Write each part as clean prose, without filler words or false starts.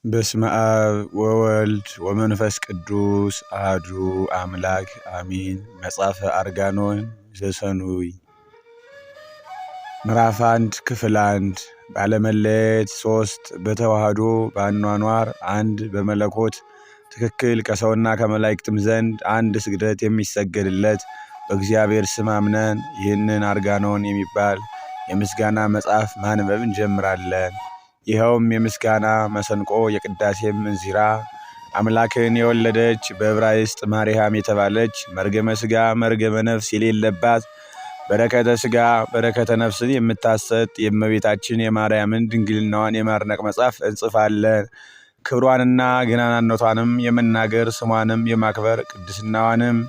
በስመ አብ ወወልድ ወመንፈስ ቅዱስ አሐዱ አምላክ አሜን። መጽሐፈ አርጋኖን ዘሰኑይ ምዕራፍ 1 ክፍል 1 ባለመለየት 3 በተዋህዶ በአኗኗር 1 በመለኮት ትክክል ከሰውና ከመላእክትም ዘንድ አንድ ስግደት የሚሰገድለት በእግዚአብሔር ስም አምነን ይህንን አርጋኖን የሚባል የምስጋና መጽሐፍ ማንበብ እንጀምራለን። ይኸውም የምስጋና መሰንቆ የቅዳሴም እንዚራ አምላክን የወለደች በዕብራይስጥ ማርያም የተባለች መርገመ ሥጋ መርገመ ነፍስ የሌለባት በረከተ ሥጋ በረከተ ነፍስን የምታሰጥ የእመቤታችን የማርያምን ድንግልናዋን የማድነቅ መጽሐፍ እንጽፋለን። ክብሯንና ገናናነቷንም የመናገር ስሟንም የማክበር ቅድስናዋንም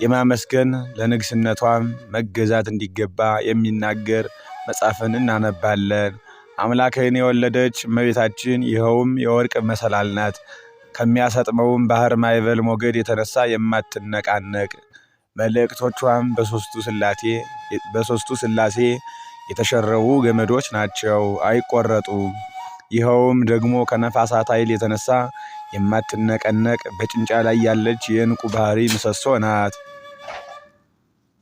የማመስገን ለንግስነቷም መገዛት እንዲገባ የሚናገር መጽሐፍን እናነባለን። አምላክን የወለደች እመቤታችን ይኸውም የወርቅ መሰላል ናት። ከሚያሰጥመውም ባህር ማዕበል ሞገድ የተነሳ የማትነቃነቅ መልእክቶቿም በሦስቱ ሥላሴ የተሸረቡ ገመዶች ናቸው፣ አይቆረጡም። ይኸውም ደግሞ ከነፋሳት ኃይል የተነሳ የማትነቀነቅ በጭንጫ ላይ ያለች የዕንቁ ባህሪ ምሰሶ ናት።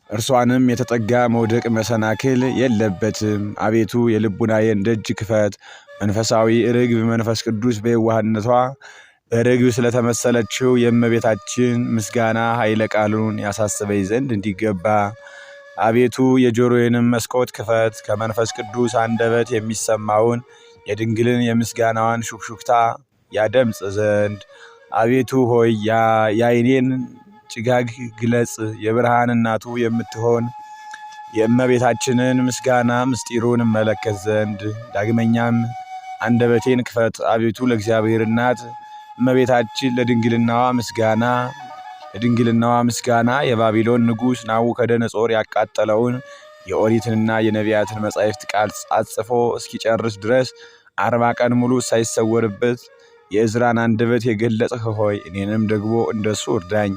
እርሷንም የተጠጋ መውደቅ መሰናክል የለበትም። አቤቱ የልቡናዬን ደጅ ክፈት። መንፈሳዊ ርግብ መንፈስ ቅዱስ በየዋህነቷ በርግብ ስለተመሰለችው የእመቤታችን ምስጋና ኃይለ ቃሉን ያሳስበኝ ዘንድ እንዲገባ አቤቱ የጆሮዬንም መስኮት ክፈት። ከመንፈስ ቅዱስ አንደበት የሚሰማውን የድንግልን የምስጋናዋን ሹክሹክታ ያደምጽ ዘንድ አቤቱ ሆይ የዓይኔን ጭጋግ ግለጽ። የብርሃን እናቱ የምትሆን የእመቤታችንን ምስጋና ምስጢሩን እመለከት ዘንድ ዳግመኛም አንደበቴን ክፈት። አቤቱ ለእግዚአብሔር እናት እመቤታችን ለድንግልናዋ ምስጋና የባቢሎን ንጉሥ ናቡከደነጾር ያቃጠለውን የኦሪትንና የነቢያትን መጻሕፍት ቃል አጽፎ እስኪጨርስ ድረስ 40 ቀን ሙሉ ሳይሰወርበት የዕዝራን አንደበት የገለጽህ ሆይ እኔንም ደግሞ እንደሱ እርዳኝ።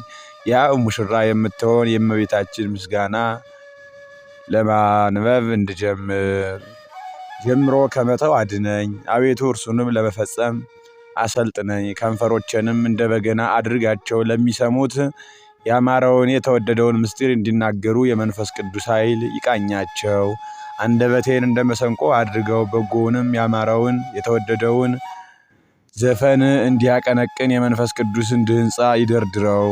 ያ ሙሽራ የምትሆን የእመቤታችን ምስጋና ለማንበብ ጀምሮ ከመተው አድነኝ። አቤቱ እርሱንም ለመፈጸም አሰልጥነኝ። ከንፈሮቼንም እንደ በገና አድርጋቸው። ለሚሰሙት ያማረውን የተወደደውን ምስጢር እንዲናገሩ የመንፈስ ቅዱስ ኃይል ይቃኛቸው። አንደበቴን እንደ መሰንቆ አድርገው። በጎውንም ያማረውን የተወደደውን ዘፈን እንዲያቀነቅን የመንፈስ ቅዱስን ድህንፃ ይደርድረው።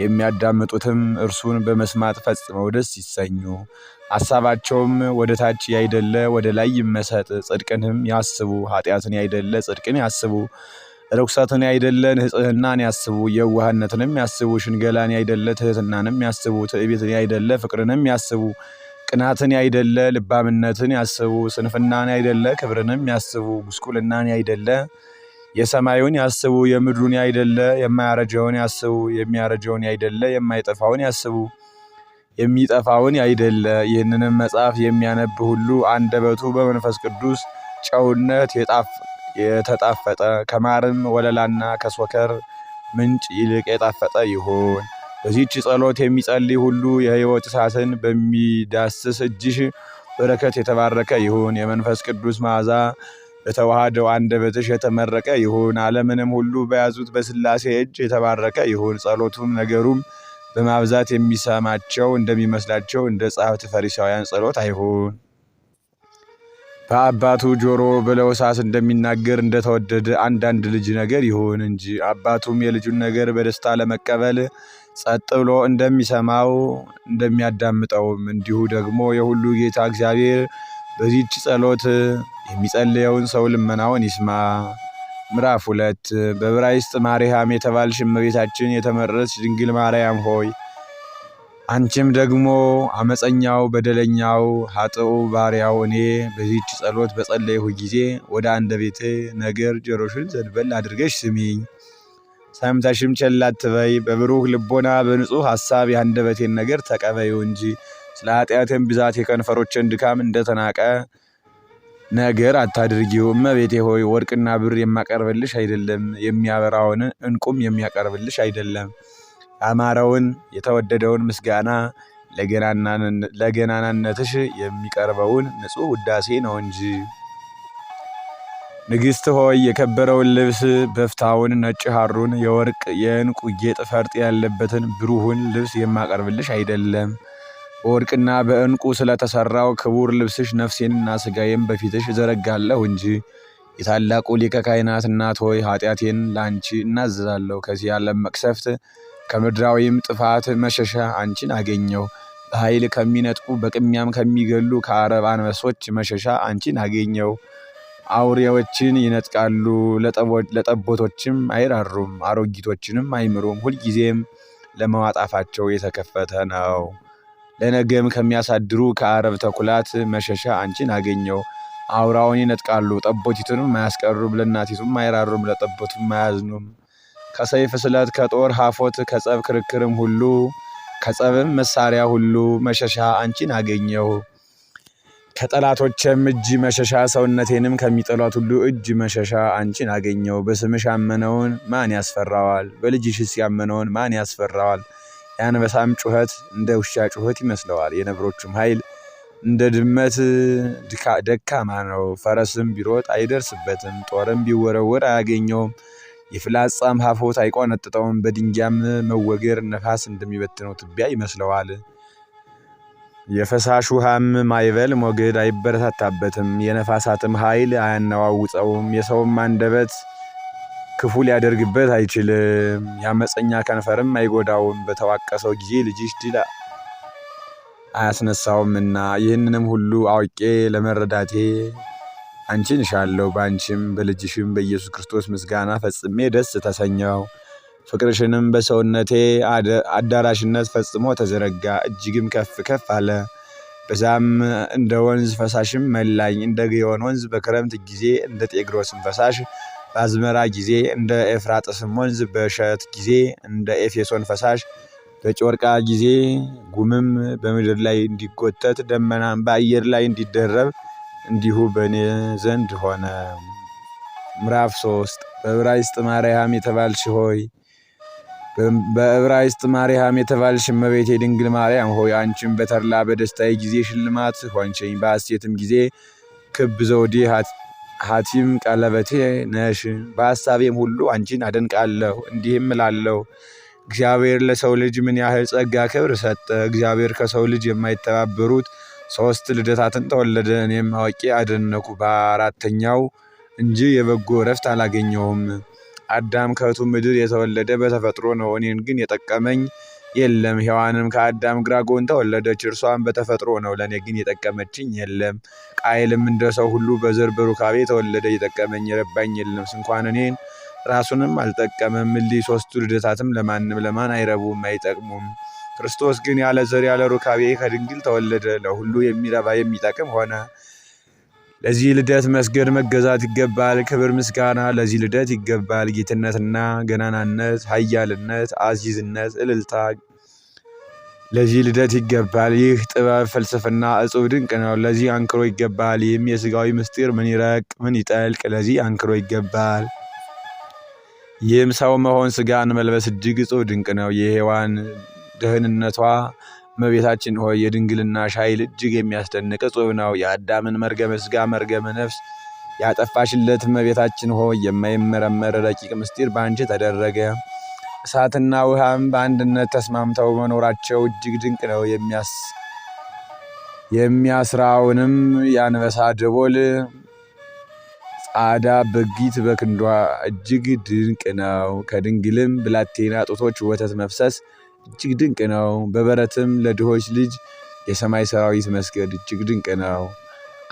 የሚያዳምጡትም እርሱን በመስማት ፈጽመው ደስ ይሰኙ። ሐሳባቸውም ወደ ታች ያይደለ ወደ ላይ ይመሰጥ። ጽድቅንም ያስቡ፣ ኃጢአትን ያይደለ ጽድቅን ያስቡ። ርኩሰትን ያይደለ ንጽሕናን ያስቡ። የዋህነትንም ያስቡ፣ ሽንገላን ያይደለ ትሕትናንም ያስቡ። ትዕቢትን ያይደለ ፍቅርንም ያስቡ። ቅናትን ያይደለ ልባምነትን ያስቡ። ስንፍናን ያይደለ ክብርንም ያስቡ። ጉስቁልናን ያይደለ የሰማዩን ያስቡ። የምድሩን ያይደለ የማያረጀውን ያስቡ። የሚያረጀውን ያይደለ የማይጠፋውን ያስቡ። የሚጠፋውን ያይደለ። ይህንንም መጽሐፍ የሚያነብ ሁሉ አንደበቱ በመንፈስ ቅዱስ ጨውነት የተጣፈጠ ከማርም ወለላና ከሶከር ምንጭ ይልቅ የጣፈጠ ይሁን። በዚህች ጸሎት የሚጸልይ ሁሉ የሕይወት እሳትን በሚዳስስ እጅሽ በረከት የተባረከ ይሁን። የመንፈስ ቅዱስ መዓዛ በተዋህደው አንደበትሽ የተመረቀ ይሁን። ዓለምንም ሁሉ በያዙት በሥላሴ እጅ የተባረከ ይሁን። ጸሎቱም ነገሩም በማብዛት የሚሰማቸው እንደሚመስላቸው እንደ ጸሐፍት ፈሪሳውያን ጸሎት አይሁን። በአባቱ ጆሮ በለሆሳስ እንደሚናገር እንደተወደደ አንዳንድ ልጅ ነገር ይሁን እንጂ አባቱም የልጁን ነገር በደስታ ለመቀበል ጸጥ ብሎ እንደሚሰማው እንደሚያዳምጠውም እንዲሁ ደግሞ የሁሉ ጌታ እግዚአብሔር በዚህች ጸሎት የሚጸልየውን ሰው ልመናውን ይስማ። ምዕራፍ 2 በዕብራይስጥ ማርያም የተባልሽ እመቤታችን የተመረጥሽ ድንግል ማርያም ሆይ አንቺም ደግሞ አመፀኛው በደለኛው ኃጥኡ ባሪያው እኔ በዚህች ጸሎት በጸለይሁ ጊዜ ወደ አንደበቴ ነገር ጆሮሽን ዘንበል አድርገሽ ስሚኝ። ሰምተሽም ቸል አትበይ። በብሩህ ልቦና በንጹሕ ሐሳብ የአንደበቴን ነገር ተቀበዩ እንጂ ስለ ኃጢአቴም ብዛት የከንፈሮችን ድካም እንደተናቀ ነገር አታድርጊው። እመቤቴ ሆይ ወርቅና ብር የማቀርብልሽ አይደለም፣ የሚያበራውን ዕንቁም የሚያቀርብልሽ አይደለም። ያማረውን የተወደደውን ምስጋና ለገናናነትሽ የሚቀርበውን ንጹሕ ውዳሴ ነው እንጂ። ንግሥት ሆይ የከበረውን ልብስ በፍታውን፣ ነጭ ሐሩን፣ የወርቅ የዕንቁ ጌጥ ፈርጥ ያለበትን ብሩሁን ልብስ የማቀርብልሽ አይደለም። በወርቅና በዕንቁ ስለተሰራው ክቡር ልብስሽ ነፍሴንና ሥጋዬን በፊትሽ እዘረጋለሁ እንጂ። የታላቁ ሊቀ ካህናት እናት ሆይ ኃጢአቴን ላንቺ እናዘዛለሁ። ከዚህ ዓለም መቅሰፍት ከምድራዊም ጥፋት መሸሻ አንቺን አገኘው። በኃይል ከሚነጥቁ በቅሚያም ከሚገሉ ከአረብ አንበሶች መሸሻ አንቺን አገኘው። አውሬዎችን ይነጥቃሉ፣ ለጠቦቶችም አይራሩም፣ አሮጊቶችንም አይምሩም። ሁልጊዜም ለመዋጣፋቸው የተከፈተ ነው። ለነገም ከሚያሳድሩ ከአረብ ተኩላት መሸሻ አንቺን አገኘው። አውራውን ይነጥቃሉ፣ ጠቦቲቱንም አያስቀሩም፣ ለእናቲቱም አይራሩም፣ ለጠቦቱም አያዝኑም። ከሰይፍ ስለት፣ ከጦር ሀፎት፣ ከጸብ ክርክርም ሁሉ ከጸብም መሳሪያ ሁሉ መሸሻ አንቺን አገኘው። ከጠላቶችም እጅ መሸሻ፣ ሰውነቴንም ከሚጠሏት ሁሉ እጅ መሸሻ አንቺን አገኘው። በስምሽ ያመነውን ማን ያስፈራዋል? በልጅሽስ ያመነውን ማን ያስፈራዋል? የአንበሳም ጩኸት እንደ ውሻ ጩኸት ይመስለዋል። የነብሮቹም ኃይል እንደ ድመት ደካማ ነው። ፈረስም ቢሮጥ አይደርስበትም፣ ጦርም ቢወረወር አያገኘውም። የፍላጻም ሀፎት አይቆነጥጠውም። በድንጋይም መወገር ነፋስ እንደሚበትነው ትቢያ ይመስለዋል። የፈሳሽ ውሃም ማዕበል ሞገድ አይበረታታበትም። የነፋሳትም ኃይል አያነዋውጠውም። የሰውም አንደበት ክፉ ሊያደርግበት አይችልም። የአመፀኛ ከንፈርም አይጎዳውም። በተዋቀሰው ጊዜ ልጅሽ ድል አያስነሳውምና። ይህንንም ሁሉ አውቄ ለመረዳቴ አንቺን እሻለሁ። በአንቺም በልጅሽም በኢየሱስ ክርስቶስ ምስጋና ፈጽሜ ደስ ተሰኘው። ፍቅርሽንም በሰውነቴ አዳራሽነት ፈጽሞ ተዘረጋ፣ እጅግም ከፍ ከፍ አለ። በዛም እንደ ወንዝ ፈሳሽም መላኝ። እንደ ግዮን ወንዝ በክረምት ጊዜ፣ እንደ ጤግሮስም ፈሳሽ በአዝመራ ጊዜ፣ እንደ ኤፍራጥስም ወንዝ በእሸት ጊዜ፣ እንደ ኤፌሶን ፈሳሽ በጮርቃ ጊዜ፣ ጉምም በምድር ላይ እንዲጎተት ደመናም በአየር ላይ እንዲደረብ እንዲሁ በእኔ ዘንድ ሆነ። ምዕራፍ 3 በዕብራይስጥ ማርያም የተባልሽ ሆይ በዕብራይስጥ ማርያም የተባልሽ እመቤቴ ድንግል ማርያም ሆይ አንቺም በተድላ በደስታዬ ጊዜ ሽልማት ሆንሽኝ። በሐሴትም ጊዜ ክብ ዘውዴ ሐቲም ቀለበቴ ነሽ። በሐሳቤም ሁሉ አንቺን አደንቃለሁ፣ እንዲህም እላለሁ እግዚአብሔር ለሰው ልጅ ምን ያህል ጸጋ ክብር ሰጠ። እግዚአብሔር ከሰው ልጅ የማይተባበሩት 3 ልደታትን ተወለደ። እኔም አውቄ አደነኩ። በአራተኛው እንጂ የበጎ እረፍት አላገኘሁም። አዳም ከእቱ ምድር የተወለደ በተፈጥሮ ነው፣ እኔን ግን የጠቀመኝ የለም። ሔዋንም ከአዳም ግራ ጎን ተወለደች፣ እርሷም በተፈጥሮ ነው፣ ለእኔ ግን የጠቀመችኝ የለም። ቃየልም እንደ ሰው ሁሉ በዘር በሩካቤ የተወለደ የጠቀመኝ የረባኝ የለም፣ እንኳን እኔን ራሱንም አልጠቀመም። እሊህ 3ቱ ልደታትም ለማን አይረቡም አይጠቅሙም። ክርስቶስ ግን ያለ ዘር ያለ ሩካቤ ከድንግል ተወለደ፣ ለሁሉ የሚረባ የሚጠቅም ሆነ። ለዚህ ልደት መስገድ መገዛት ይገባል። ክብር ምስጋና ለዚህ ልደት ይገባል። ጌትነትና ገናናነት፣ ኃያልነት፣ አዚዝነት፣ እልልታ ለዚህ ልደት ይገባል። ይህ ጥበብ፣ ፍልስፍና፣ እጹብ ድንቅ ነው። ለዚህ አንክሮ ይገባል። ይህም የሥጋዊ ምስጢር ምን ይረቅ ምን ይጠልቅ፣ ለዚህ አንክሮ ይገባል። ይህም ሰው መሆን ሥጋን መልበስ እጅግ እጹብ ድንቅ ነው። የሔዋን ደህንነቷ እመቤታችን ሆይ የድንግልናሽ ኃይል እጅግ የሚያስደንቅ እጹብ ነው። የአዳምን መርገመ ሥጋ መርገመ ነፍስ ያጠፋሽለት እመቤታችን ሆይ የማይመረመር ረቂቅ ምስጢር በአንቺ ተደረገ። እሳትና ውሃም በአንድነት ተስማምተው መኖራቸው እጅግ ድንቅ ነው። የሚያስራውንም የአንበሳ ደቦል ጻዳ በጊት በክንዷ እጅግ ድንቅ ነው። ከድንግልም ብላቴና ጡቶች ወተት መፍሰስ እጅግ ድንቅ ነው። በበረትም ለድሆች ልጅ የሰማይ ሰራዊት መስገድ እጅግ ድንቅ ነው።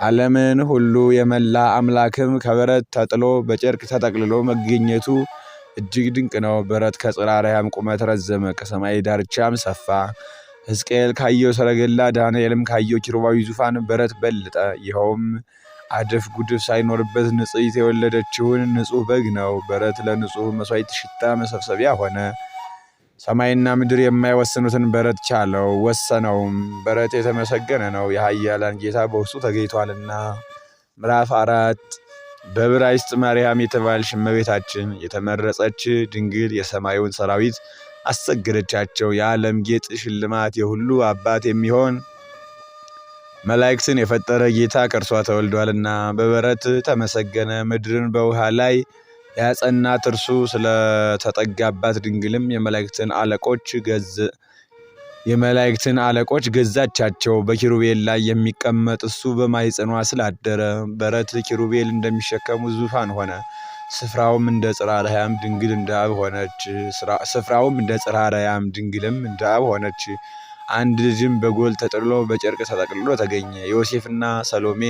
ዓለምን ሁሉ የመላ አምላክም ከበረት ተጥሎ በጨርቅ ተጠቅልሎ መገኘቱ እጅግ ድንቅ ነው። በረት ከጽራርያም ቁመት ረዘመ፣ ከሰማይ ዳርቻም ሰፋ። ሕዝቅኤል ካየው ሰረገላ፣ ዳንኤልም ካየው ኪሩባዊ ዙፋን በረት በለጠ። ይኸውም አደፍ ጉድፍ ሳይኖርበት ንጽሕት የወለደችውን ንጹሕ በግ ነው። በረት ለንጹሕ መሥዋዕት ሽታ መሰብሰቢያ ሆነ። ሰማይና ምድር የማይወስኑትን በረት ቻለው ወሰነውም። በረት የተመሰገነ ነው፣ የኃያላን ጌታ በውስጡ ተገኝቷልና። ምዕራፍ 4 በዕብራይስጥ ማርያም የተባልሽ እመቤታችን የተመረጸች ድንግል የሰማዩን ሰራዊት አሰገደቻቸው። የዓለም ጌጥ ሽልማት የሁሉ አባት የሚሆን መላእክትን የፈጠረ ጌታ ከእርሷ ተወልዷልና በበረት ተመሰገነ። ምድርን በውሃ ላይ ያጸናት እርሱ ስለተጠጋባት ድንግልም የመላእክትን አለቆች ገዛቻቸው። በኪሩቤል ላይ የሚቀመጥ እሱ በማኅፀኗ ስላደረ በረት ኪሩቤል እንደሚሸከሙ ዙፋን ሆነ። ስፍራውም እንደ ጽርሐ አርያም ድንግልም እንደ አብ ሆነች። አንድ ልጅም በጎል ተጥሎ በጨርቅ ተጠቅልሎ ተገኘ። ዮሴፍና ሰሎሜ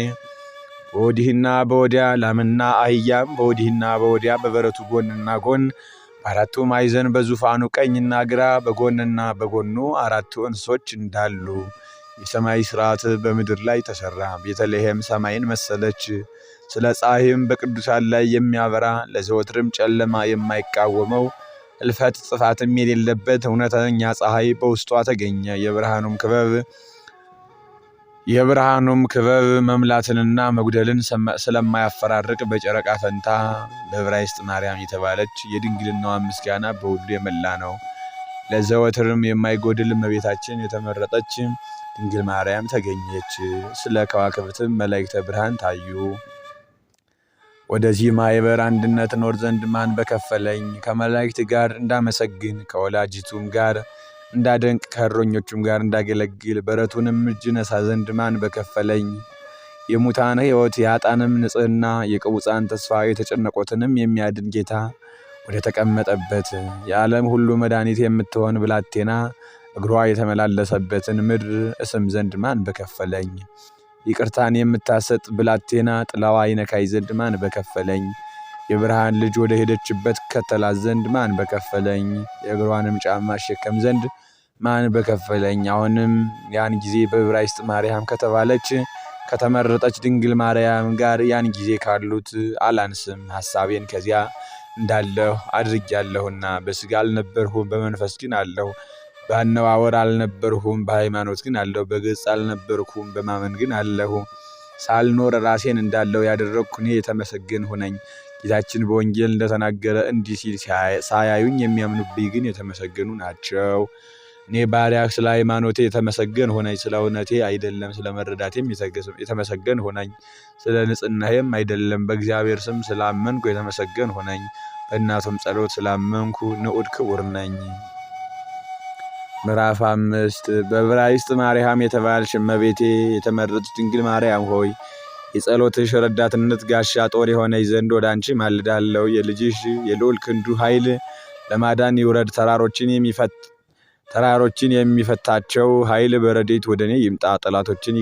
በወዲህና በወዲያ ላምና አህያም በወዲህና በወዲያ በበረቱ ጎንና ጎን በአራቱ ማዕዘን በዙፋኑ ቀኝና ግራ በጎንና በጎኑ አራቱ እንስሶች እንዳሉ የሰማይ ሥርዓት በምድር ላይ ተሰራ። ቤተልሔም ሰማይን መሰለች። ስለ ፀሐይም በቅዱሳን ላይ የሚያበራ ለዘወትርም ጨለማ የማይቃወመው እልፈት ጥፋትም የሌለበት እውነተኛ ፀሐይ በውስጧ ተገኘ። የብርሃኑም ክበብ መምላትንና መጉደልን ስለማያፈራርቅ በጨረቃ ፈንታ በዕብራይስጥ ማርያም የተባለች የድንግልናዋ ምስጋና በሁሉ የመላ ነው። ለዘወትርም የማይጎድል እመቤታችን የተመረጠች ድንግል ማርያም ተገኘች። ስለ ከዋክብትም መላእክተ ብርሃን ታዩ። ወደዚህ ማኅበር አንድነት ኖር ዘንድ ማን በከፈለኝ? ከመላእክት ጋር እንዳመሰግን ከወላጅቱም ጋር እንዳደንቅ ከእረኞቹም ጋር እንዳገለግል በረቱንም እጅ ነሳ ዘንድ ማን በከፈለኝ? የሙታን ሕይወት የኃጥአንም ንጽሕና የቅቡፃን ተስፋ የተጨነቁትንም የሚያድን ጌታ ወደ ተቀመጠበት የዓለም ሁሉ መድኃኒት የምትሆን ብላቴና እግሯ የተመላለሰበትን ምድር እስም ዘንድ ማን በከፈለኝ? ይቅርታን የምታሰጥ ብላቴና ጥላዋ ይነካይ ዘንድ ማን በከፈለኝ? የብርሃን ልጅ ወደ ሄደችበት ከተላት ዘንድ ማን በከፈለኝ? የእግሯንም ጫማ እሸከም ዘንድ ማን በከፈለኝ? አሁንም ያን ጊዜ በዕብራይስጥ ማርያም ከተባለች ከተመረጠች ድንግል ማርያም ጋር ያን ጊዜ ካሉት አላንስም። ሐሳቤን ከዚያ እንዳለሁ አድርጌያለሁና በሥጋ አልነበርሁም፣ በመንፈስ ግን አለሁ። በአነዋወር አልነበርሁም፣ በሃይማኖት ግን አለሁ። በገጽ አልነበርኩም፣ በማመን ግን አለሁ። ሳልኖር ራሴን እንዳለው ያደረግኩ እኔ የተመሰገንሁ ነኝ። ጌታችን በወንጌል እንደተናገረ እንዲህ ሲል ሳያዩኝ የሚያምኑብኝ ግን የተመሰገኑ ናቸው። እኔ ባሪያህ ስለ ሃይማኖቴ የተመሰገንሁ ነኝ፣ ስለ እውነቴ አይደለም። ስለ መረዳቴም የተመሰገንሁ ነኝ፣ ስለ ንጽሕናዬም አይደለም። በእግዚአብሔር ስም ስላመንኩ የተመሰገንሁ ነኝ፣ በእናቱም ጸሎት ስላመንኩ ንዑድ ክቡር ነኝ። ምዕራፍ 5 በዕብራይስጥ ማርያም የተባልሽ እመቤቴ የተመረጥሽ ድንግል ማርያም ሆይ የጸሎትሽ ረዳትነት ጋሻ ጦር የሆነች ዘንድ ወደ አንቺ ማልዳለሁ። የልጅሽ የልዑል ክንዱ ኃይል ለማዳን ይውረድ። ተራሮችን የሚፈታቸው ኃይል በረድኤት ወደ እኔ ይምጣ። ጠላቶችን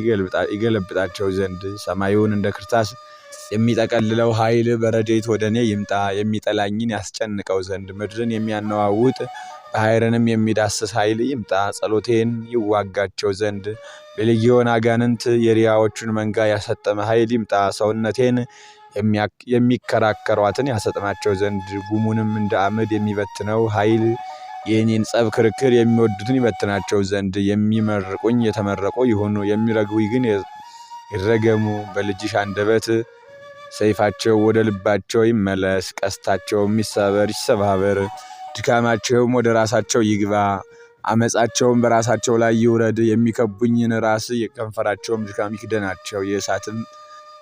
ይገለብጣቸው ዘንድ ሰማዩን እንደ ክርታስ የሚጠቀልለው ኃይል በረድኤት ወደ እኔ ይምጣ። የሚጠላኝን ያስጨንቀው ዘንድ ምድርን የሚያነዋውጥ ባሕርንም የሚዳስስ ኃይል ይምጣ። ጸሎቴን ይዋጋቸው ዘንድ በሌጊዮን አጋንንት የሪያዎቹን መንጋ ያሰጠመ ኃይል ይምጣ። ሰውነቴን የሚከራከሯትን ያሰጥማቸው ዘንድ ጉሙንም እንደ አመድ የሚበትነው ኃይል የእኔን ጸብ ክርክር የሚወዱትን ይበትናቸው ዘንድ የሚመርቁኝ የተመረቁ ይሁኑ፣ የሚረግቡኝ ግን ይረገሙ። በልጅሽ አንደበት ሰይፋቸው ወደ ልባቸው ይመለስ፣ ቀስታቸውም ይሰባበር። ድካማቸውም ወደ ራሳቸው ይግባ፣ አመፃቸውም በራሳቸው ላይ ይውረድ። የሚከቡኝን ራስ የከንፈራቸውም ድካም ይክደናቸው። የእሳትም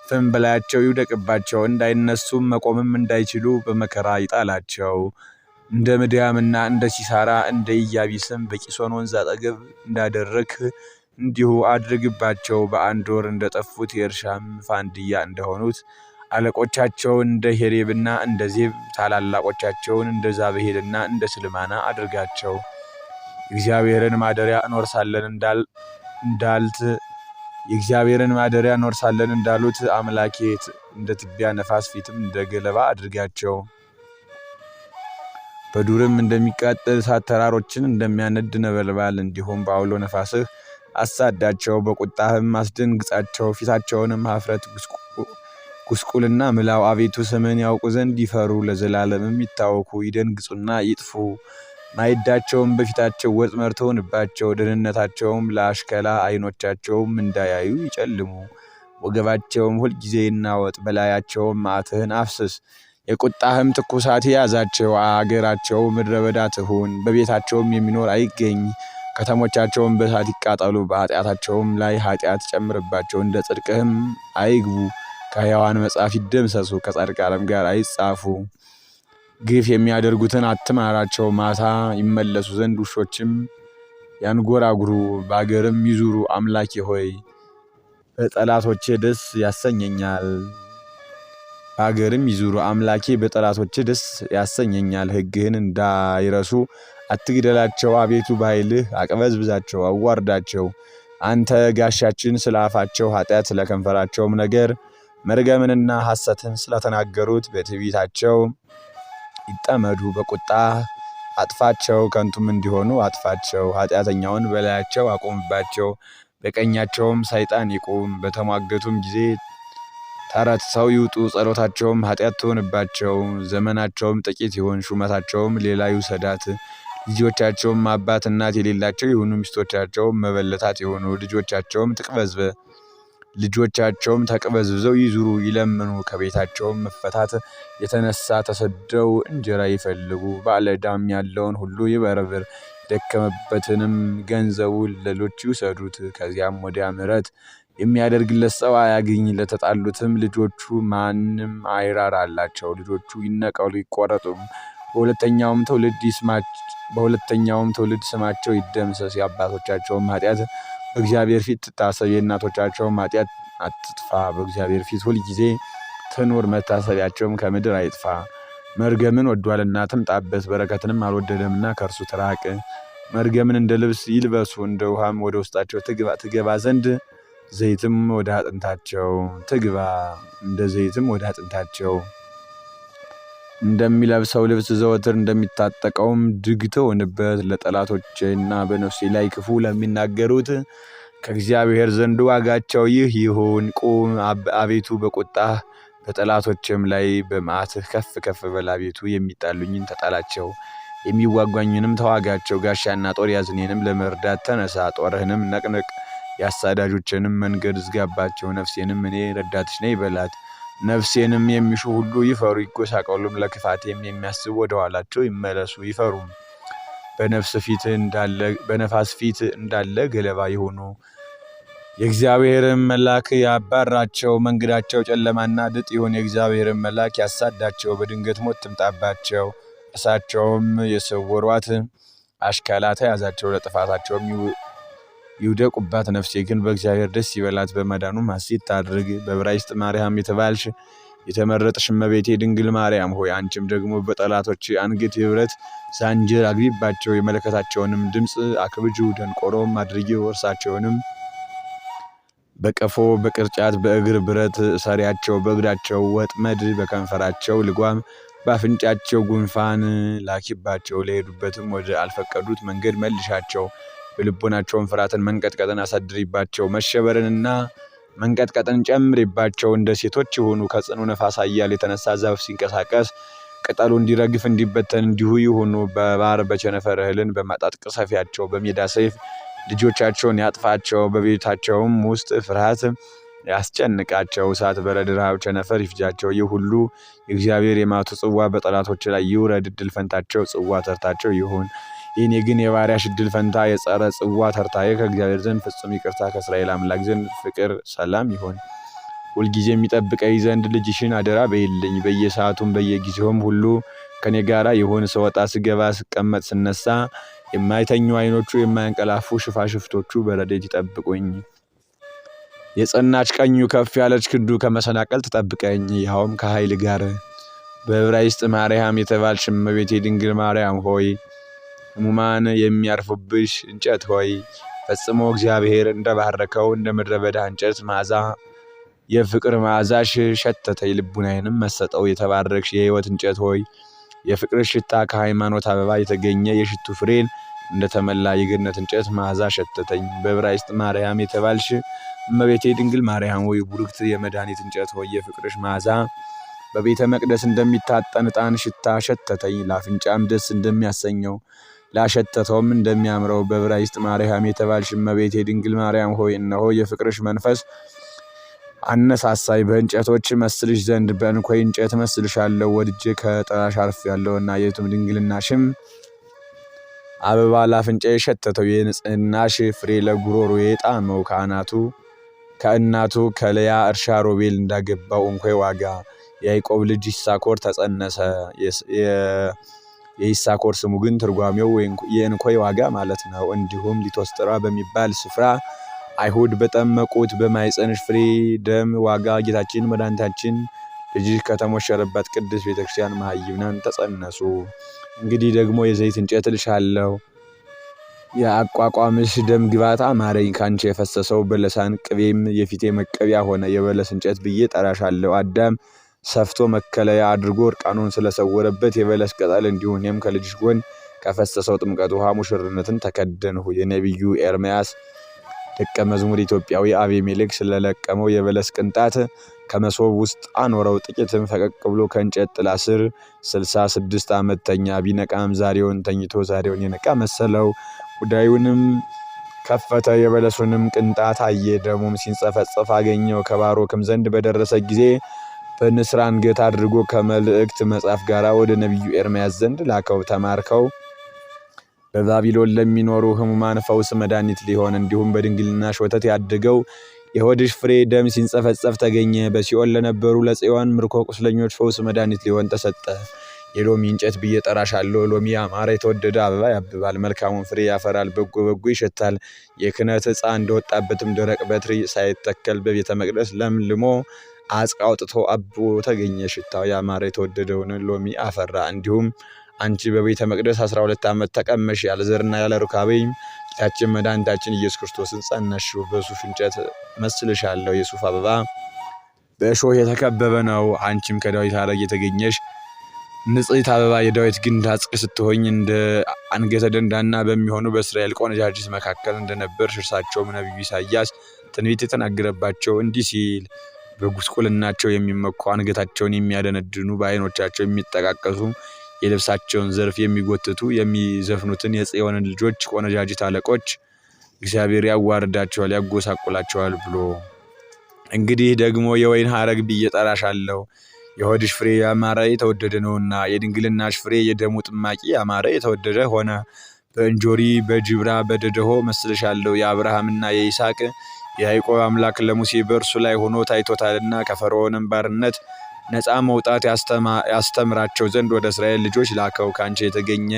ፍም በላያቸው ይውደቅባቸው፣ እንዳይነሱም መቆምም እንዳይችሉ በመከራ ይጣላቸው። እንደ ምድያምና እንደ ሲሳራ እንደ ኢያቢስም በቂሶን ወንዝ አጠገብ እንዳደረግህ እንዲሁ አድርግባቸው። በአንድ ወር እንደጠፉት የእርሻም ፋንድያ እንደሆኑት አለቆቻቸውን እንደ ሄሬብና እንደ ዜብ ታላላቆቻቸውን እንደ ዛብሄልና እንደ ስልማና አድርጋቸው። የእግዚአብሔርን ማደሪያ እኖርሳለን እንዳሉት አምላኬ እንደ ትቢያ ነፋስ ፊትም እንደ ገለባ አድርጋቸው። በዱርም እንደሚቃጠል እሳት ተራሮችን እንደሚያነድ ነበልባል እንዲሁም በአውሎ ነፋስህ አሳዳቸው። በቁጣህም አስደንግጻቸው። ፊታቸውንም ኀፍረት ጉስቁልና ምላው። አቤቱ ስምን ያውቁ ዘንድ ይፈሩ፣ ለዘላለምም ይታወኩ፣ ይደንግጹና ይጥፉ። ማዕዳቸውም በፊታቸው ወጥመድ ትሆንባቸው፣ ደህንነታቸውም ለአሽከላ፣ ዓይኖቻቸውም እንዳያዩ ይጨልሙ። ወገባቸውም ሁልጊዜ ይናወጥ፣ በላያቸውም መዓትህን አፍስስ። የቁጣህም ትኩሳት ያዛቸው። አገራቸው ምድረ በዳ ትሁን፣ በቤታቸውም የሚኖር አይገኝ። ከተሞቻቸውም በእሳት ይቃጠሉ። በኃጢአታቸውም ላይ ኃጢአት ጨምርባቸው። እንደ ጽድቅህም አይግቡ። ከሕያዋን መጽሐፍ ይደምሰሱ። ከጻድቃንም ጋር አይጻፉ። ግፍ የሚያደርጉትን አትማራቸው። ማታ ይመለሱ ዘንድ ውሾችም ያንጎራጉሩ፣ በአገርም ይዙሩ። አምላኬ ሆይ በጠላቶቼ ደስ ያሰኘኛል። በአገርም ይዙሩ። አምላኬ በጠላቶቼ ደስ ያሰኘኛል። ሕግህን እንዳይረሱ አትግደላቸው። አቤቱ በኃይልህ አቅበዝብዛቸው፣ አዋርዳቸው። አንተ ጋሻችን ስለ አፋቸው ኃጢአት ስለ ከንፈራቸውም ነገር መርገምንና ሐሰትን ስለተናገሩት በትዕቢታቸው ይጠመዱ። በቁጣ አጥፋቸው፣ ከንቱም እንዲሆኑ አጥፋቸው። ኃጢአተኛውን በላያቸው አቁምባቸው፣ በቀኛቸውም ሰይጣን ይቁም። በተሟገቱም ጊዜ ተረትተው ይውጡ። ጸሎታቸውም ኃጢአት ትሆንባቸው። ዘመናቸውም ጥቂት ይሁን፣ ሹመታቸውም ሌላ ይውሰዳት። ልጆቻቸውም አባት እናት የሌላቸው ይሁኑ፣ ሚስቶቻቸውም መበለታት ይሁኑ። ልጆቻቸውም ተቅበዝብዘው ይዙሩ ይለምኑ። ከቤታቸውም መፈታት የተነሳ ተሰደው እንጀራ ይፈልጉ። ባለ ዕዳም ያለውን ሁሉ ይበርብር፣ የደከመበትንም ገንዘቡን ሌሎች ይውሰዱት። ከዚያም ወዲያ ምሕረት የሚያደርግለት ሰው አያግኝ። ለተጣሉትም ልጆቹ ማንም አይራራላቸው። ልጆቹ ይነቀሉ ይቆረጡም። በሁለተኛውም ትውልድ ስማቸው ይደምሰስ። የአባቶቻቸውም ኃጢአት በእግዚአብሔር ፊት ትታሰብ፣ የእናቶቻቸውም ኃጢአት አትጥፋ። በእግዚአብሔር ፊት ሁልጊዜ ትኑር፣ መታሰቢያቸውም ከምድር አይጥፋ። መርገምን ወዷልና ትምጣበት፣ በረከትንም አልወደደምና ከእርሱ ትራቅ። መርገምን እንደ ልብስ ይልበሱ፣ እንደ ውሃም ወደ ውስጣቸው ትገባ ዘንድ ዘይትም ወደ አጥንታቸው ትግባ። እንደ ዘይትም ወደ አጥንታቸው እንደሚለብሰው ልብስ ዘወትር እንደሚታጠቀውም ድግ ትሆንበት። ለጠላቶቼና በነፍሴ ላይ ክፉ ለሚናገሩት ከእግዚአብሔር ዘንድ ዋጋቸው ይህ ይሁን። ቁም አቤቱ በቁጣህ በጠላቶችም ላይ በመዓትህ ከፍ ከፍ በል። አቤቱ የሚጣሉኝን ተጣላቸው፣ የሚዋጓኝንም ተዋጋቸው። ጋሻና ጦር ያዝ፣ እኔንም ለመርዳት ተነሳ። ጦርህንም ነቅንቅ፣ የአሳዳጆችንም መንገድ ዝጋባቸው። ነፍሴንም እኔ ረዳትሽ ነኝ በላት። ነፍሴንም የሚሹ ሁሉ ይፈሩ ይጎሳቀሉም። ለክፋቴም የሚያስቡ ወደ ኋላቸው ይመለሱ ይፈሩም። በነፋስ ፊት እንዳለ ገለባ ይሆኑ። የእግዚአብሔርን መልአክ ያባራቸው። መንገዳቸው ጨለማና ድጥ ይሁን። የእግዚአብሔርን መልአክ ያሳዳቸው። በድንገት ሞት ትምጣባቸው። እሳቸውም የሰወሯት አሽከላ ተያዛቸው። ለጥፋታቸውም ይውደቁባት። ነፍሴ ግን በእግዚአብሔር ደስ ይበላት፣ በመዳኑም ሐሴት ታድርግ። በዕብራይስጥ ማርያም የተባልሽ የተመረጥሽ እመቤቴ ድንግል ማርያም ሆይ አንቺም ደግሞ በጠላቶች አንገት የብረት ዛንጅር አግቢባቸው። የመለከታቸውንም ድምፅ አክብጁ፣ ደንቆሮም አድርጊው። እርሳቸውንም በቀፎ በቅርጫት በእግር ብረት ሰሪያቸው። በእግራቸው ወጥመድ፣ በከንፈራቸው ልጓም፣ በአፍንጫቸው ጉንፋን ላኪባቸው። ለሄዱበትም ወደ አልፈቀዱት መንገድ መልሻቸው። በልቦናቸውም ፍርሃትን መንቀጥቀጥን አሳድሪባቸው። መሸበርንና መንቀጥቀጥን ጨምሪባቸው። እንደ ሴቶች ይሁኑ። ከጽኑ ነፋስ ኃያል የተነሳ ዛፍ ሲንቀሳቀስ ቅጠሉ እንዲረግፍ እንዲበተን እንዲሁ ይሁኑ። በባህር በቸነፈር እህልን በማጣት ቅሰፊያቸው። በሜዳ ሰይፍ ልጆቻቸውን ያጥፋቸው። በቤታቸውም ውስጥ ፍርሃት ያስጨንቃቸው። እሳት፣ በረድ፣ ረሃብ፣ ቸነፈር ይፍጃቸው። ይህ ሁሉ የእግዚአብሔር የመዓቱ ጽዋ በጠላቶች ላይ ይውረድ። ዕድል ፈንታቸው ጽዋ ተርታቸው ይሁን። የኔ ግን የባሪያሽ ዕድል ፈንታ የጸረ ጽዋ ተርታዬ ከእግዚአብሔር ዘንድ ፍጹም ይቅርታ ከእስራኤል አምላክ ዘንድ ፍቅር ሰላም ይሁን። ሁልጊዜ የሚጠብቀኝ ዘንድ ልጅሽን አደራ በይልኝ። በየሰዓቱም በየጊዜውም ሁሉ ከኔ ጋራ ይሁን። ስወጣ ስገባ፣ ስቀመጥ ስነሳ የማይተኙ ዓይኖቹ የማያንቀላፉ ሽፋሽፍቶቹ በረድኤት ይጠብቁኝ። የጸናች ቀኙ ከፍ ያለች ክንዱ ከመሰናቀል ትጠብቀኝ። ይኸውም ከኃይል ጋር። በዕብራይስጥ ማርያም የተባልሽ እመቤቴ ድንግል ማርያም ሆይ ሕሙማን የሚያርፉብሽ እንጨት ሆይ ፈጽሞ እግዚአብሔር እንደባረከው እንደ ምድረ በዳ እንጨት መዓዛ የፍቅር መዓዛሽ ሸተተኝ፣ ልቡናዬንም መሰጠው። የተባረክሽ የሕይወት እንጨት ሆይ የፍቅር ሽታ ከሃይማኖት አበባ የተገኘ የሽቱ ፍሬን እንደተመላ የገነት እንጨት መዓዛ ሸተተኝ። በዕብራይስጥ ማርያም የተባልሽ እመቤቴ ድንግል ማርያም ሆይ ቡርክት የመድኃኒት እንጨት ሆይ የፍቅርሽ መዓዛ በቤተ መቅደስ እንደሚታጠን ዕጣን ሽታ ሸተተኝ። ለአፍንጫም ደስ እንደሚያሰኘው ላሸተተውም እንደሚያምረው በዕብራይስጥ ማርያም የተባልሽ እመቤቴ ድንግል ማርያም ሆይ እነሆ የፍቅርሽ መንፈስ አነሳሳይ። በእንጨቶች መስልሽ ዘንድ በእንኮይ እንጨት መስልሻለሁ። ወድጄ ከጥላሽ አርፌያለሁና የቱም ድንግልናሽም አበባ ለአፍንጫዬ ሸተተው የንጽህናሽ ፍሬ ለጉሮሮዬ ጣመው ከእናቱ ከልያ እርሻ ሮቤል እንዳገባው እንኮይ ዋጋ የያዕቆብ ልጅ ይሳኮር ተጸነሰ። የይሳኮር ስሙ ግን ትርጓሜው የእንኮይ ዋጋ ማለት ነው። እንዲሁም ሊቶስጥራ በሚባል ስፍራ አይሁድ በጠመቁት በማኅፀንሽ ፍሬ ደም ዋጋ ጌታችን መድኃኒታችን ልጅሽ ከተሞሸረባት ቅድስት ቤተክርስቲያን መሃይምናን ተጸነሱ። እንግዲህ ደግሞ የዘይት እንጨት እልሻለሁ፣ የአቋቋምሽ ደም ግባት አማረኝ። ካንቺ የፈሰሰው በለሳን ቅቤም የፊቴ መቀቢያ ሆነ። የበለስ እንጨት ብዬ ጠራሻለሁ። አዳም ሰፍቶ መከለያ አድርጎ እርቃኑን ስለሰወረበት የበለስ ቅጠል እንዲሁ እኔም ከልጅሽ ጎን ከፈሰሰው ጥምቀት ውሃ ሙሽርነትን ተከደንሁ። የነቢዩ ኤርምያስ ደቀ መዝሙር ኢትዮጵያዊ አቤሜሌክ ስለለቀመው የበለስ ቅንጣት ከመሶብ ውስጥ አኖረው። ጥቂትም ፈቀቅ ብሎ ከእንጨት ጥላ ስር 66 ዓመት ተኛ። ቢነቃም ዛሬውን ተኝቶ ዛሬውን የነቃ መሰለው። ጉዳዩንም ከፈተ፣ የበለሱንም ቅንጣት አየ። ደሙም ሲንጸፈጸፍ አገኘው። ከባሮክም ዘንድ በደረሰ ጊዜ በንስር አንገት አድርጎ ከመልእክት መጽሐፍ ጋር ወደ ነቢዩ ኤርምያስ ዘንድ ላከው። ተማርከው በባቢሎን ለሚኖሩ ሕሙማን ፈውስ መድኃኒት ሊሆን እንዲሁም በድንግልናሽ ወተት ያደገው የሆድሽ ፍሬ ደም ሲንጸፈጸፍ ተገኘ። በሲኦል ለነበሩ ለጽዮን ምርኮ ቁስለኞች ፈውስ መድኃኒት ሊሆን ተሰጠ። የሎሚ እንጨት ብዬ ጠራሻለሁ። ሎሚ ያማረ የተወደደ አበባ ያብባል፣ መልካሙን ፍሬ ያፈራል፣ በጎ በጎ ይሸታል። የክህነት ዕፃ እንደወጣበትም ደረቅ በትር ሳይተከል በቤተ መቅደስ ለምልሞ አጽቅ አውጥቶ አብቦ ተገኘ። ሽታው ያማረ የተወደደውን ሎሚ አፈራ። እንዲሁም አንቺ በቤተ መቅደስ 12 ዓመት ተቀመሽ፣ ያለ ዘርና ያለ ሩካቤም ጌታችን መድኃኒታችን ኢየሱስ ክርስቶስን ጸነስሽው። በሱፍ እንጨት መስልሻለሁ። የሱፍ አበባ በእሾህ የተከበበ ነው። አንቺም ከዳዊት ሐረግ የተገኘሽ ንጽሕት አበባ የዳዊት ግንድ አጽቅ ስትሆኝ እንደ አንገተ ደንዳና በሚሆኑ በእስራኤል ቆነጃጅት መካከል እንደነበርሽ እርሳቸውም ነቢዩ ኢሳይያስ ትንቢት የተናገረባቸው እንዲህ ሲል በጉስቁልናቸው የሚመኩ አንገታቸውን የሚያደነድኑ በዓይኖቻቸው የሚጠቃቀሱ የልብሳቸውን ዘርፍ የሚጎትቱ የሚዘፍኑትን የጽዮንን ልጆች ቆነጃጅት አለቆች እግዚአብሔር ያዋርዳቸዋል ያጎሳቁላቸዋል ብሎ እንግዲህ ደግሞ የወይን ሐረግ ብዬ ጠራሻለሁ። የሆድሽ ፍሬ ያማረ የተወደደ ነውና የድንግልናሽ ፍሬ የደሙ ጥማቂ ያማረ የተወደደ ሆነ። በእንጆሪ በጅብራ በደደሆ መስልሻለሁ። የአብርሃምና የይስሐቅ የያዕቆብ አምላክ ለሙሴ በእርሱ ላይ ሆኖ ታይቶታልና ከፈርዖንም ባርነት ነፃ መውጣት ያስተምራቸው ዘንድ ወደ እስራኤል ልጆች ላከው። ካንቺ የተገኘ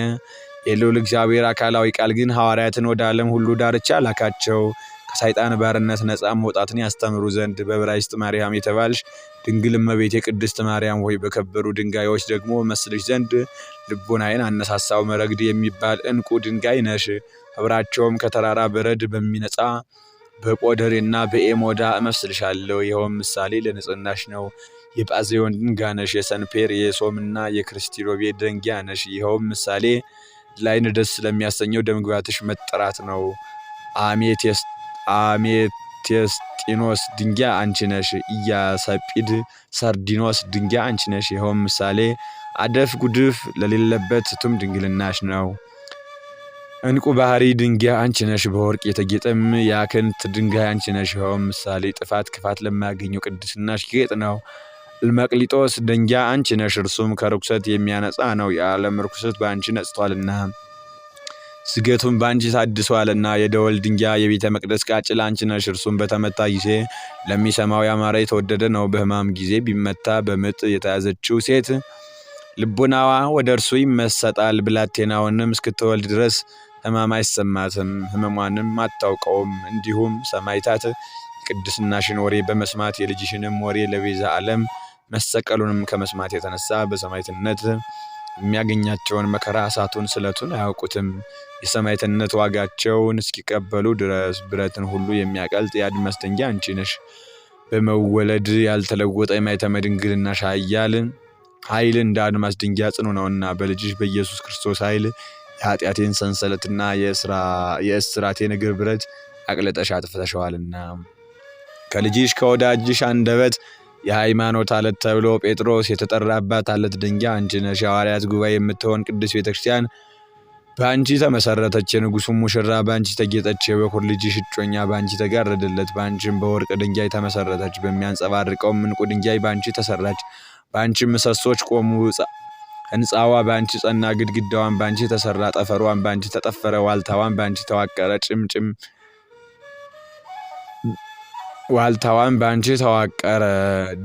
የልዑል እግዚአብሔር አካላዊ ቃል ግን ሐዋርያትን ወደ ዓለም ሁሉ ዳርቻ ላካቸው፣ ከሰይጣን ባርነት ነፃ መውጣትን ያስተምሩ ዘንድ። በዕብራይስጥ ማርያም የተባልሽ ድንግል እመቤቴ ቅድስት ማርያም ሆይ በከበሩ ድንጋዮች ደግሞ መስልሽ ዘንድ ልቦናዬን አነሳሳው። መረግድ የሚባል ዕንቁ ድንጋይ ነሽ። ሕብራቸውም ከተራራ በረድ በሚነጻ በቆደሬና በኤሞዳ እመስልሻለሁ። ይኸውም ምሳሌ ለንጽህናሽ ነው። የጳዚዮን ድንጋይ ነሽ። የሰንፔር የሶምና የክርስቲሎቤ ደንጊያ ነሽ። ይኸውም ምሳሌ ላይን ደስ ስለሚያሰኘው ደምግባትሽ መጠራት ነው። አሜቴስጢኖስ ድንጋይ አንቺ ነሽ። ኢያሰጲድ ሰርዲኖስ ድንጋይ አንቺ ነሽ። ይኸውም ምሳሌ አደፍ ጉድፍ ለሌለበት ቱም ድንግልናሽ ነው። እንቁ ባህሪ ድንጋይ አንቺ ነሽ። በወርቅ የተጌጠም ያክንት ድንጋይ አንቺ ነሽ። ይኸውም ምሳሌ ጥፋት ክፋት ለማያገኘው ቅድስናሽ ጌጥ ነው። እልመቅሊጦስ ድንጋይ አንቺ ነሽ። እርሱም ከርኩሰት የሚያነጻ ነው። የዓለም ርኩሰት በአንቺ ነጽቷልና ስገቱም በአንቺ ታድሷልና። የደወል ድንጋይ የቤተ መቅደስ ቃጭል አንቺ ነሽ። እርሱም በተመታ ጊዜ ለሚሰማው ያማረ የተወደደ ነው። በሕማም ጊዜ ቢመታ በምጥ የተያዘችው ሴት ልቡናዋ ወደ እርሱ ይመሰጣል። ብላቴናውንም እስክትወልድ ድረስ ሕማም አይሰማትም፣ ሕመሟንም አታውቀውም። እንዲሁም ሰማዕታት የቅድስናሽን ወሬ በመስማት የልጅሽንም ወሬ ለቤዛ ዓለም መሰቀሉንም ከመስማት የተነሳ በሰማዕትነት የሚያገኛቸውን መከራ እሳቱን ስለቱን አያውቁትም። የሰማዕትነት ዋጋቸውን እስኪቀበሉ ድረስ ብረትን ሁሉ የሚያቀልጥ የአድማስ ድንጋይ አንቺ ነሽ። በመወለድ ያልተለወጠ የማኅተመ ድንግልናሽ ኃይል እንደ አድማስ ድንጋይ ጽኑ ነውና በልጅሽ በኢየሱስ ክርስቶስ ኃይል የኃጢአቴን ሰንሰለትና የእስራቴን እግር ብረት አቅልጠሽ አጥፍተሸዋልና። ከልጅሽ ከወዳጅሽ አንደበት የሃይማኖት አለት ተብሎ ጴጥሮስ የተጠራባት አለት ድንጋይ አንቺ ነሽ። የሐዋርያት ጉባኤ የምትሆን ቅድስት ቤተክርስቲያን በአንቺ ተመሰረተች። የንጉሡም ሙሽራ በአንቺ ተጌጠች። የበኩር ልጅሽ እጮኛ በአንቺ ተጋረደለት። በአንቺም በወርቅ ድንጋይ ተመሰረተች። በሚያንጸባርቀውም ዕንቁ ድንጋይ በአንቺ ተሰራች። በአንቺም ምሰሶች ቆሙ። ሕንፃዋ ባንቺ ጸና፣ ግድግዳዋን ባንቺ ተሰራ፣ ጠፈሯን ባንቺ ተጠፈረ፣ ዋልታዋን ባንቺ ተዋቀረ፣ ዋልታዋን ባንቺ ተዋቀረ፣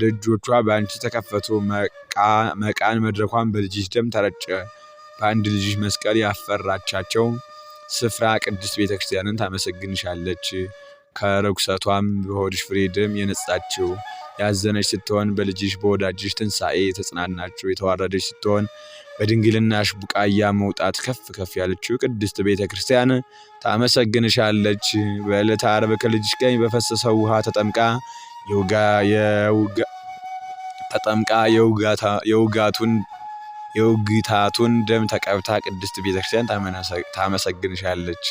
ደጆቿ ባንቺ ተከፈቱ፣ መቃን መድረኳን በልጅሽ ደም ተረጨ። በአንድ ልጅሽ መስቀል ያፈራቻቸው ስፍራ ቅድስት ቤተክርስቲያንን ታመሰግንሻለች። ከርኩሰቷም በሆድሽ ፍሬ ደም የነጻችው ያዘነች ስትሆን በልጅሽ በወዳጅሽ ትንሣኤ የተጽናናችው የተዋረደች ስትሆን በድንግልናሽ ቡቃያ መውጣት ከፍ ከፍ ያለችው ቅድስት ቤተክርስቲያን ታመሰግንሻለች። በዕለተ ዓርብ ከልጅሽ ቀኝ በፈሰሰው ውሃ ተጠምቃ የውግታቱን ደም ተቀብታ ቅድስት ቤተክርስቲያን ታመሰግንሻለች።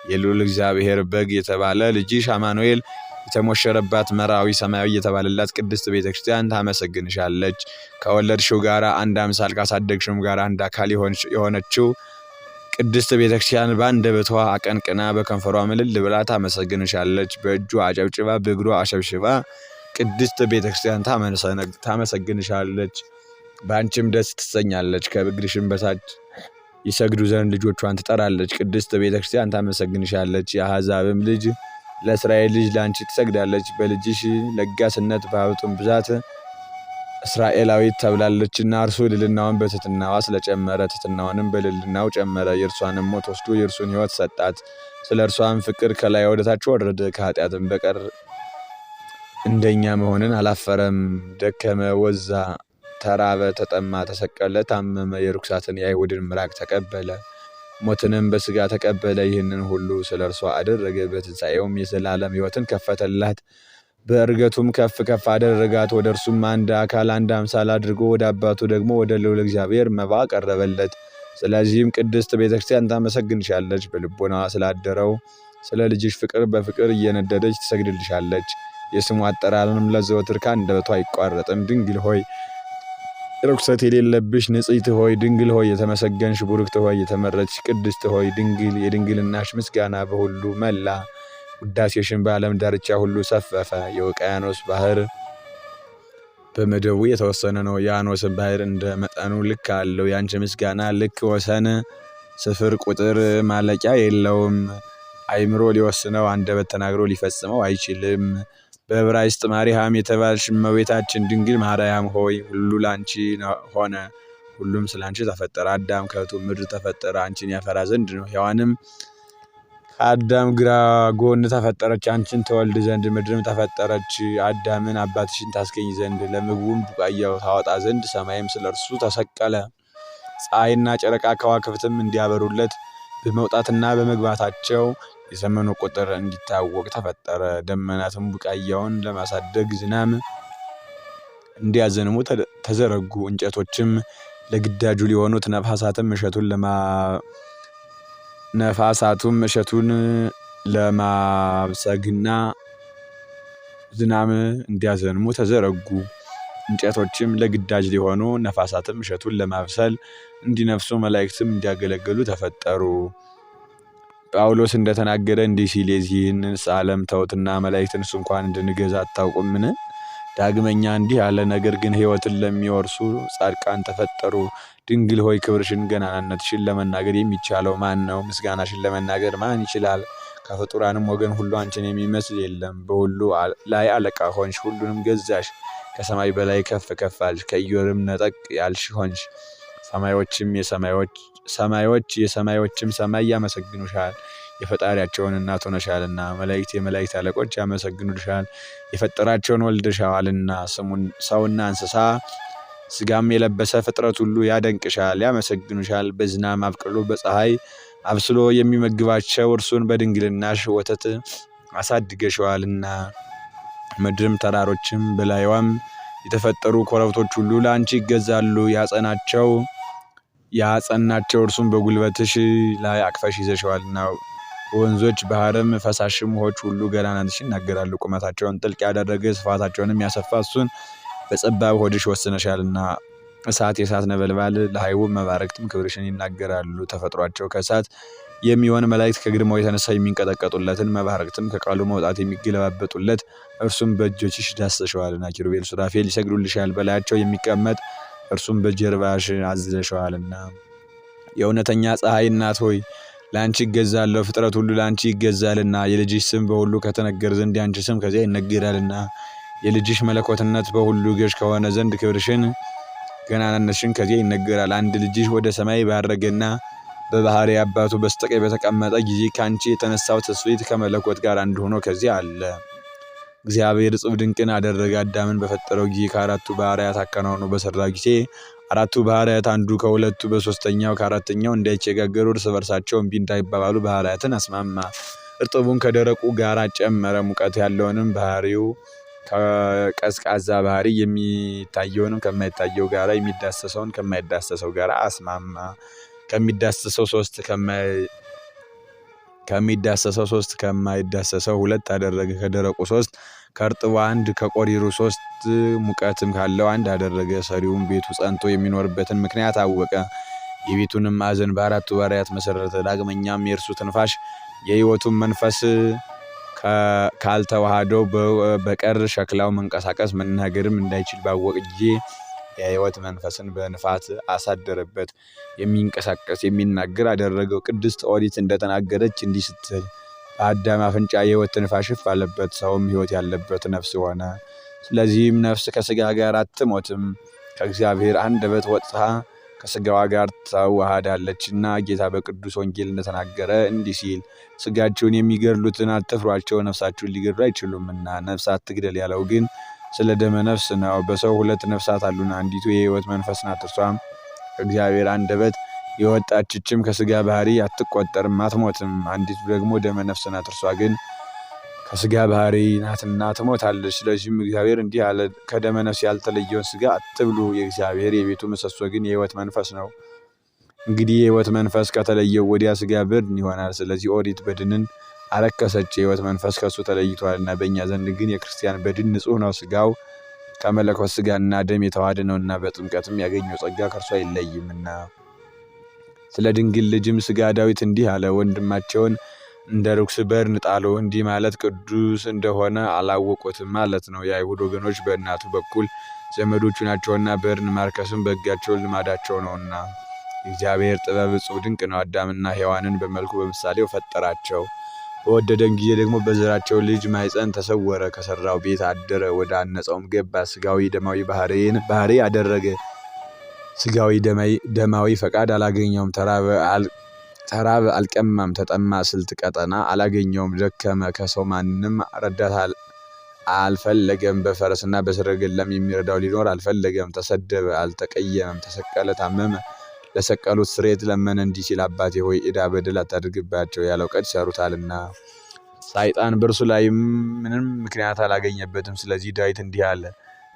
የልዑል እግዚአብሔር በግ የተባለ ልጅሽ አማኑኤል የተሞሸረባት መራዊ ሰማያዊ የተባለላት ቅድስት ቤተክርስቲያን ታመሰግንሻለች። ከወለድሽው ጋር አንድ አምሳል ካሳደግሽውም ጋር አንድ አካል የሆነችው ቅድስት ቤተክርስቲያን በአንደበቷ አቀንቅና በከንፈሯ ምልል ብላ ታመሰግንሻለች። በእጇ አጨብጭባ በእግሯ አሸብሽባ ቅድስት ቤተክርስቲያን ታመሰግንሻለች። በአንቺም ደስ ትሰኛለች። ከእግርሽም በታች ይሰግዱ ዘንድ ልጆቿን ትጠራለች። ቅድስት ቤተክርስቲያን ታመሰግንሻለች። የአሕዛብም ልጅ ለእስራኤል ልጅ ለአንቺ ትሰግዳለች። በልጅሽ ለጋስነት በሀብቱም ብዛት እስራኤላዊት ተብላለችና እርሱ ልልናውን በትሕትናዋ ስለጨመረ ትሕትናዋንም በልልናው ጨመረ። የእርሷንም ሞት ወስዶ የእርሱን ሕይወት ሰጣት። ስለ እርሷም ፍቅር ከላይ ወደታች ወረደ። ከኃጢአትም በቀር እንደኛ መሆንን አላፈረም። ደከመ፣ ወዛ፣ ተራበ፣ ተጠማ፣ ተሰቀለ፣ ታመመ። የርኩሳትን የአይሁድን ምራቅ ተቀበለ። ሞትንም በሥጋ ተቀበለ። ይህንን ሁሉ ስለ እርሷ አደረገ። በትንሣኤውም የዘላለም ሕይወትን ከፈተላት። በእርገቱም ከፍ ከፍ አደረጋት። ወደ እርሱም አንድ አካል አንድ አምሳል አድርጎ ወደ አባቱ ደግሞ ወደ ልዑል እግዚአብሔር መባ ቀረበለት። ስለዚህም ቅድስት ቤተክርስቲያን ታመሰግንሻለች። በልቦናዋ ስላደረው ስለ ልጅሽ ፍቅር በፍቅር እየነደደች ትሰግድልሻለች። የስሙ አጠራርንም ለዘወትር ከአንደበቷ አይቋረጥም። ድንግል ሆይ ርኩሰት የሌለብሽ ንጽሕት ሆይ ድንግል ሆይ የተመሰገንሽ ቡርክት ሆይ የተመረጥሽ ቅድስት ሆይ ድንግል የድንግልናሽ ምስጋና በሁሉ መላ። ውዳሴሽን በዓለም ዳርቻ ሁሉ ሰፈፈ። የውቅያኖስ ባህር በመደቡ የተወሰነ ነው። የአኖስን ባህር እንደ መጠኑ ልክ አለው። ያንቺ ምስጋና ልክ ወሰን ስፍር ቁጥር ማለቂያ የለውም። አይምሮ ሊወስነው አንደበት ተናግሮ ሊፈጽመው አይችልም። በዕብራይስጥ ማርያም የተባልሽ እመቤታችን ድንግል ማርያም ሆይ ሁሉ ላንቺ ሆነ፣ ሁሉም ስላንቺ ተፈጠረ። አዳም ከሕቱም ምድር ተፈጠረ አንቺን ያፈራ ዘንድ ነው። ሔዋንም ከአዳም ግራ ጎን ተፈጠረች አንቺን ተወልድ ዘንድ። ምድርም ተፈጠረች አዳምን አባትሽን ታስገኝ ዘንድ። ለምግቡም ቡቃያው ታወጣ ዘንድ። ሰማይም ስለ እርሱ ተሰቀለ። ፀሐይና ጨረቃ ከዋክብትም እንዲያበሩለት በመውጣትና በመግባታቸው የዘመኑ ቁጥር እንዲታወቅ ተፈጠረ። ደመናትም ቡቃያውን ለማሳደግ ዝናም እንዲያዘንሙ ተዘረጉ። እንጨቶችም ለግዳጁ ሊሆኑት ነፋሳቱም እሸቱን ለማብሰግና ዝናም እንዲያዘንሙ ተዘረጉ። እንጨቶችም ለግዳጅ ሊሆኑ ነፋሳትም እሸቱን ለማብሰል እንዲነፍሱ መላእክትም እንዲያገለግሉ ተፈጠሩ። ጳውሎስ እንደተናገረ እንዲህ ሲል የዚህንስ ዓለም ተውትና መላእክትንስ እንኳን እንድንገዛ አታውቁምን? ዳግመኛ እንዲህ አለ፣ ነገር ግን ሕይወትን ለሚወርሱ ጻድቃን ተፈጠሩ። ድንግል ሆይ ክብርሽን ገናናነትሽን ለመናገር የሚቻለው ማን ነው? ምስጋናሽን ለመናገር ማን ይችላል? ከፍጡራንም ወገን ሁሉ አንቺን የሚመስል የለም። በሁሉ ላይ አለቃ ሆንሽ፣ ሁሉንም ገዛሽ። ከሰማይ በላይ ከፍ ከፍ አልሽ፣ ከኢዮርም ነጠቅ ያልሽ ሆንሽ። የሰማዮችም ሰማይ ያመሰግኑሻል፣ የፈጣሪያቸውን እናት ሆነሻልና። መላእክት የመላእክት አለቆች ያመሰግኑሻል፣ የፈጠራቸውን ወልደሻልና። ሰውና እንስሳ ስጋም የለበሰ ፍጥረት ሁሉ ያደንቅሻል፣ ያመሰግኑሻል። በዝናም አብቅሎ በፀሐይ አብስሎ የሚመግባቸው እርሱን በድንግልናሽ ወተት አሳድገሸዋልና። ምድርም ተራሮችም በላይዋም የተፈጠሩ ኮረብቶች ሁሉ ለአንቺ ይገዛሉ። ያጸናቸው እርሱም በጉልበትሽ ላይ አቅፈሽ ይዘሸዋልና። ወንዞች ባህርም ፈሳሽም ውኆች ሁሉ ገናናትሽ ይናገራሉ። ቁመታቸውን ጥልቅ ያደረገ ስፋታቸውንም ያሰፋ እሱን በጸባብ ሆድሽ ወስነሻልና። እሳት የእሳት ነበልባል ለኃይቡ መባረክትም ክብርሽን ይናገራሉ። ተፈጥሯቸው ከእሳት የሚሆን መላእክት ከግርማው የተነሳ የሚንቀጠቀጡለትን መባረክትም ከቃሉ መውጣት የሚገለባበጡለት እርሱም በእጆችሽ ዳሰሸዋልና። ኪሩቤል ሱራፌል ይሰግዱልሻል። በላያቸው የሚቀመጥ እርሱም በጀርባሽ አዝለሽዋልና። የእውነተኛ ፀሐይ እናት ሆይ ላንቺ ይገዛለሁ፣ ፍጥረት ሁሉ ላንቺ ይገዛልና። የልጅሽ ስም በሁሉ ከተነገረ ዘንድ ያንቺ ስም ከዚያ ይነገራልና። የልጅሽ መለኮትነት በሁሉ ገዥ ከሆነ ዘንድ ክብርሽን ገናናነትሽን ከዚያ ይነገራል። አንድ ልጅሽ ወደ ሰማይ ባረገና በባህሪ አባቱ በስተቀኝ በተቀመጠ ጊዜ ካንቺ የተነሳው ትስብእት ከመለኮት ጋር አንድ ሆኖ ከዚያ አለ። እግዚአብሔር እጽብ ድንቅን አደረገ። አዳምን በፈጠረው ጊዜ ከአራቱ ባህርያት አከናውኖ በሰራ ጊዜ አራቱ ባህርያት አንዱ ከሁለቱ በሶስተኛው ከአራተኛው እንዳይቸጋገሩ እርስ በርሳቸው እምቢ እንዳይባባሉ ባህርያትን አስማማ። እርጥቡን ከደረቁ ጋር ጨመረ። ሙቀት ያለውንም ባህሪው ከቀዝቃዛ ባህሪ የሚታየውንም ከማይታየው ጋር የሚዳሰሰውን ከማይዳሰሰው ጋር አስማማ። ከሚዳሰሰው ሶስት ከማይዳሰሰው ሁለት አደረገ። ከደረቁ ሶስት ከእርጥቡ አንድ ከቆሪሩ ሶስት ሙቀትም ካለው አንድ አደረገ። ሰሪውም ቤቱ ጸንቶ የሚኖርበትን ምክንያት አወቀ። የቤቱንም ማዕዘን በአራቱ ባህርያት መሰረተ። ዳግመኛም የእርሱ ትንፋሽ የሕይወቱን መንፈስ ካልተዋሃደው በቀር ሸክላው መንቀሳቀስ መናገርም እንዳይችል ባወቀ ጊዜ የሕይወት መንፈስን በንፋት አሳደረበት። የሚንቀሳቀስ የሚናገር አደረገው። ቅድስት ኦሪት እንደተናገረች እንዲህ ስትል በአዳም አፍንጫ የሕይወት ትንፋሽ እፍ አለበት፣ ሰውም ሕይወት ያለበት ነፍስ ሆነ። ስለዚህም ነፍስ ከሥጋ ጋር አትሞትም፣ ከእግዚአብሔር አንደበት ወጥታ ከሥጋዋ ጋር ተዋሃዳለችና። ጌታ በቅዱስ ወንጌል እንደተናገረ እንዲህ ሲል ሥጋቸውን የሚገድሉትን አትፍሯቸው፣ ነፍሳቸውን ሊገድሉ አይችሉምና። ነፍስ አትግደል ያለው ግን ስለ ደመ ነፍስ ነው። በሰው ሁለት ነፍሳት አሉና፣ አንዲቱ የሕይወት መንፈስ ናት፣ እርሷም ከእግዚአብሔር አንደበት የወጣችም ከሥጋ ባህሪ አትቆጠርም አትሞትም። አንዲቱ ደግሞ ደመ ነፍስ ናት፣ እርሷ ግን ከሥጋ ባህሪ ናትና ትሞታለች። ስለዚህም እግዚአብሔር እንዲህ አለ፣ ከደመ ነፍስ ያልተለየውን ሥጋ አትብሉ። የእግዚአብሔር የቤቱ ምሰሶ ግን የሕይወት መንፈስ ነው። እንግዲህ የሕይወት መንፈስ ከተለየው ወዲያ ሥጋ በድን ይሆናል። ስለዚህ ኦሪት በድንን አረከሰች፣ የሕይወት መንፈስ ከእሱ ተለይቷልና። በእኛ ዘንድ ግን የክርስቲያን በድን ንጹሕ ነው፣ ሥጋው ከመለኮት ሥጋና ደም የተዋሃደ ነውና፣ በጥምቀትም ያገኘው ጸጋ ከእርሱ አይለይምና። ስለ ድንግል ልጅም ሥጋ ዳዊት እንዲህ አለ፣ ወንድማቸውን እንደ ርኩስ በድን ጣሉ። እንዲህ ማለት ቅዱስ እንደሆነ አላወቁትም ማለት ነው። የአይሁድ ወገኖች በእናቱ በኩል ዘመዶቹ ናቸውና፣ በድን ማርከስም በሕጋቸው ልማዳቸው ነውና። የእግዚአብሔር ጥበብ እጹብ ድንቅ ነው። አዳምና ሔዋንን በመልኩ በምሳሌው ፈጠራቸው። በወደደም ጊዜ ደግሞ በዘራቸው ልጅ ማኅፀን ተሰወረ። ከሠራው ቤት አደረ፣ ወደ አነጸውም ገባ። ሥጋዊ ደማዊ ባህሪ አደረገ። ሥጋዊ ደማዊ ፈቃድ አላገኘውም። ተራበ አልቀማም፣ ተጠማ ስልት ቀጠና አላገኘውም። ደከመ፣ ከሰው ማንም ረዳት አልፈለገም። በፈረስና በሰረገላም የሚረዳው ሊኖር አልፈለገም። ተሰደበ፣ አልተቀየመም። ተሰቀለ፣ ታመመ፣ ለሰቀሉት ስርየት ለመነ። እንዲህ ሲል አባቴ ሆይ ዕዳ በደል አታድርግባቸው፣ ያለ እውቀት ይሠሩታልና። ሰይጣን በእርሱ ላይ ምንም ምክንያት አላገኘበትም። ስለዚህ ዳዊት እንዲህ አለ፣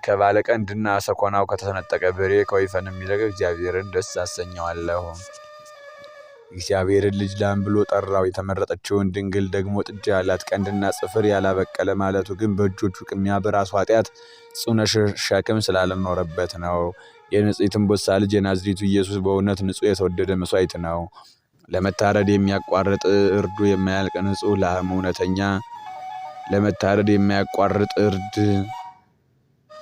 ከባለቀንድና ሰኮናው ከተሰነጠቀ በሬ ከወይፈንም ይልቅ እግዚአብሔርን ደስ አሰኘዋለሁ። እግዚአብሔርን ልጅ ላም ብሎ ጠራው። የተመረጠችውን ድንግል ደግሞ ጥጃ ያላት ቀንድና ጽፍር ያላበቀለ ማለቱ ግን በእጆቹ ቅሚያ በራሱ ኃጢአት ጽኑ ሸክም ስላልኖረበት ነው። የንጽሕት እምቦሳ ልጅ የናዝሬቱ ኢየሱስ በእውነት ንጹሕ የተወደደ መስዋዕት ነው። ለመታረድ የሚያቋርጥ እርዱ የማያልቅ ንጹሕ ላም እውነተኛ ለመታረድ የማያቋርጥ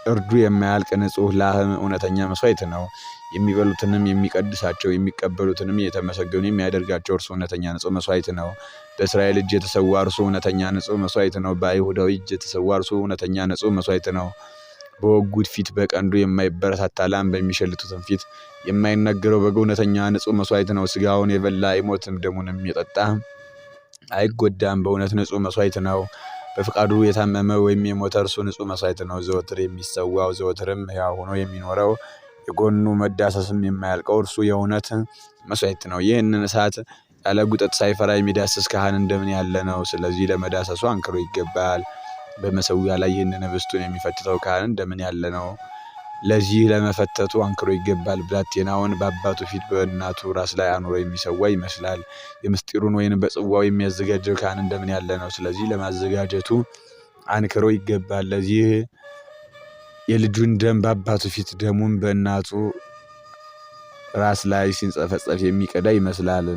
እርዱ የማያልቅ ንጹሕ ላም እውነተኛ መስዋዕት ነው። የሚበሉትንም የሚቀድሳቸው የሚቀበሉትንም የተመሰገኑ የሚያደርጋቸው እርሱ እውነተኛ ንጹሕ መስዋዕት ነው። በእስራኤል እጅ የተሰዋ እርሱ እውነተኛ ንጹሕ መስዋዕት ነው። በአይሁዳዊ እጅ የተሰዋ እርሱ እውነተኛ ንጹሕ መስዋዕት ነው። በወጉት ፊት በቀንዱ የማይበረታታ ላም በሚሸልቱትም ፊት የማይናገረው በግ እውነተኛ ንጹሕ መስዋዕት ነው። ሥጋውን የበላ አይሞትም፣ ደሙንም የጠጣ አይጎዳም። በእውነት ንጹሕ መስዋዕት ነው። በፍቃዱ የታመመ ወይም የሞተ እርሱ ንጹሕ መስዋዕት ነው። ዘወትር የሚሰዋው ዘወትርም ሕያው ሆኖ የሚኖረው የጎኑ መዳሰስም የማያልቀው እርሱ የእውነት መስዋዕት ነው። ይህንን እሳት ያለ ጉጠት ሳይፈራ የሚዳስስ ካህን እንደምን ያለ ነው! ስለዚህ ለመዳሰሱ አንክሮ ይገባል። በመሠዊያ ላይ ይህንን ኅብስቱን የሚፈትተው ካህን እንደምን ያለ ነው! ለዚህ ለመፈተቱ አንክሮ ይገባል። ብላቴናውን በአባቱ ፊት በእናቱ ራስ ላይ አኑሮ የሚሰዋ ይመስላል። የምስጢሩን ወይን በጽዋው የሚያዘጋጀው ካህን እንደምን ያለ ነው! ስለዚህ ለማዘጋጀቱ አንክሮ ይገባል። ለዚህ የልጁን ደም በአባቱ ፊት ደሙን በእናቱ ራስ ላይ ሲንጸፈጸፍ የሚቀዳ ይመስላል።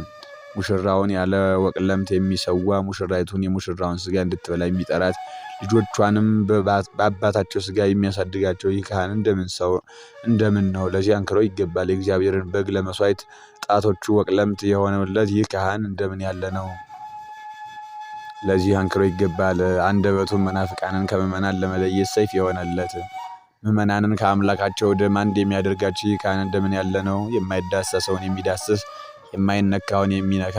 ሙሽራውን ያለ ወቅለምት የሚሰዋ ሙሽራይቱን የሙሽራውን ሥጋ እንድትበላ የሚጠራት ልጆቿንም በአባታቸው ሥጋ የሚያሳድጋቸው ይህ ካህን እንደምን ነው? ለዚህ አንክሮ ይገባል። የእግዚአብሔርን በግ ለመሥዋዕት ጣቶቹ ወቅለምት የሆነለት ይህ ካህን እንደምን ያለ ነው? ለዚህ አንክሮ ይገባል። አንደበቱም መናፍቃንን ከምዕመናን ለመለየት ሰይፍ የሆነለት ምዕመናንን ከአምላካቸው ደም አንድ የሚያደርጋቸው ይህ ካህን እንደምን ያለ ነው? የማይዳሰሰውን የሚዳስስ የማይነካውን የሚነካ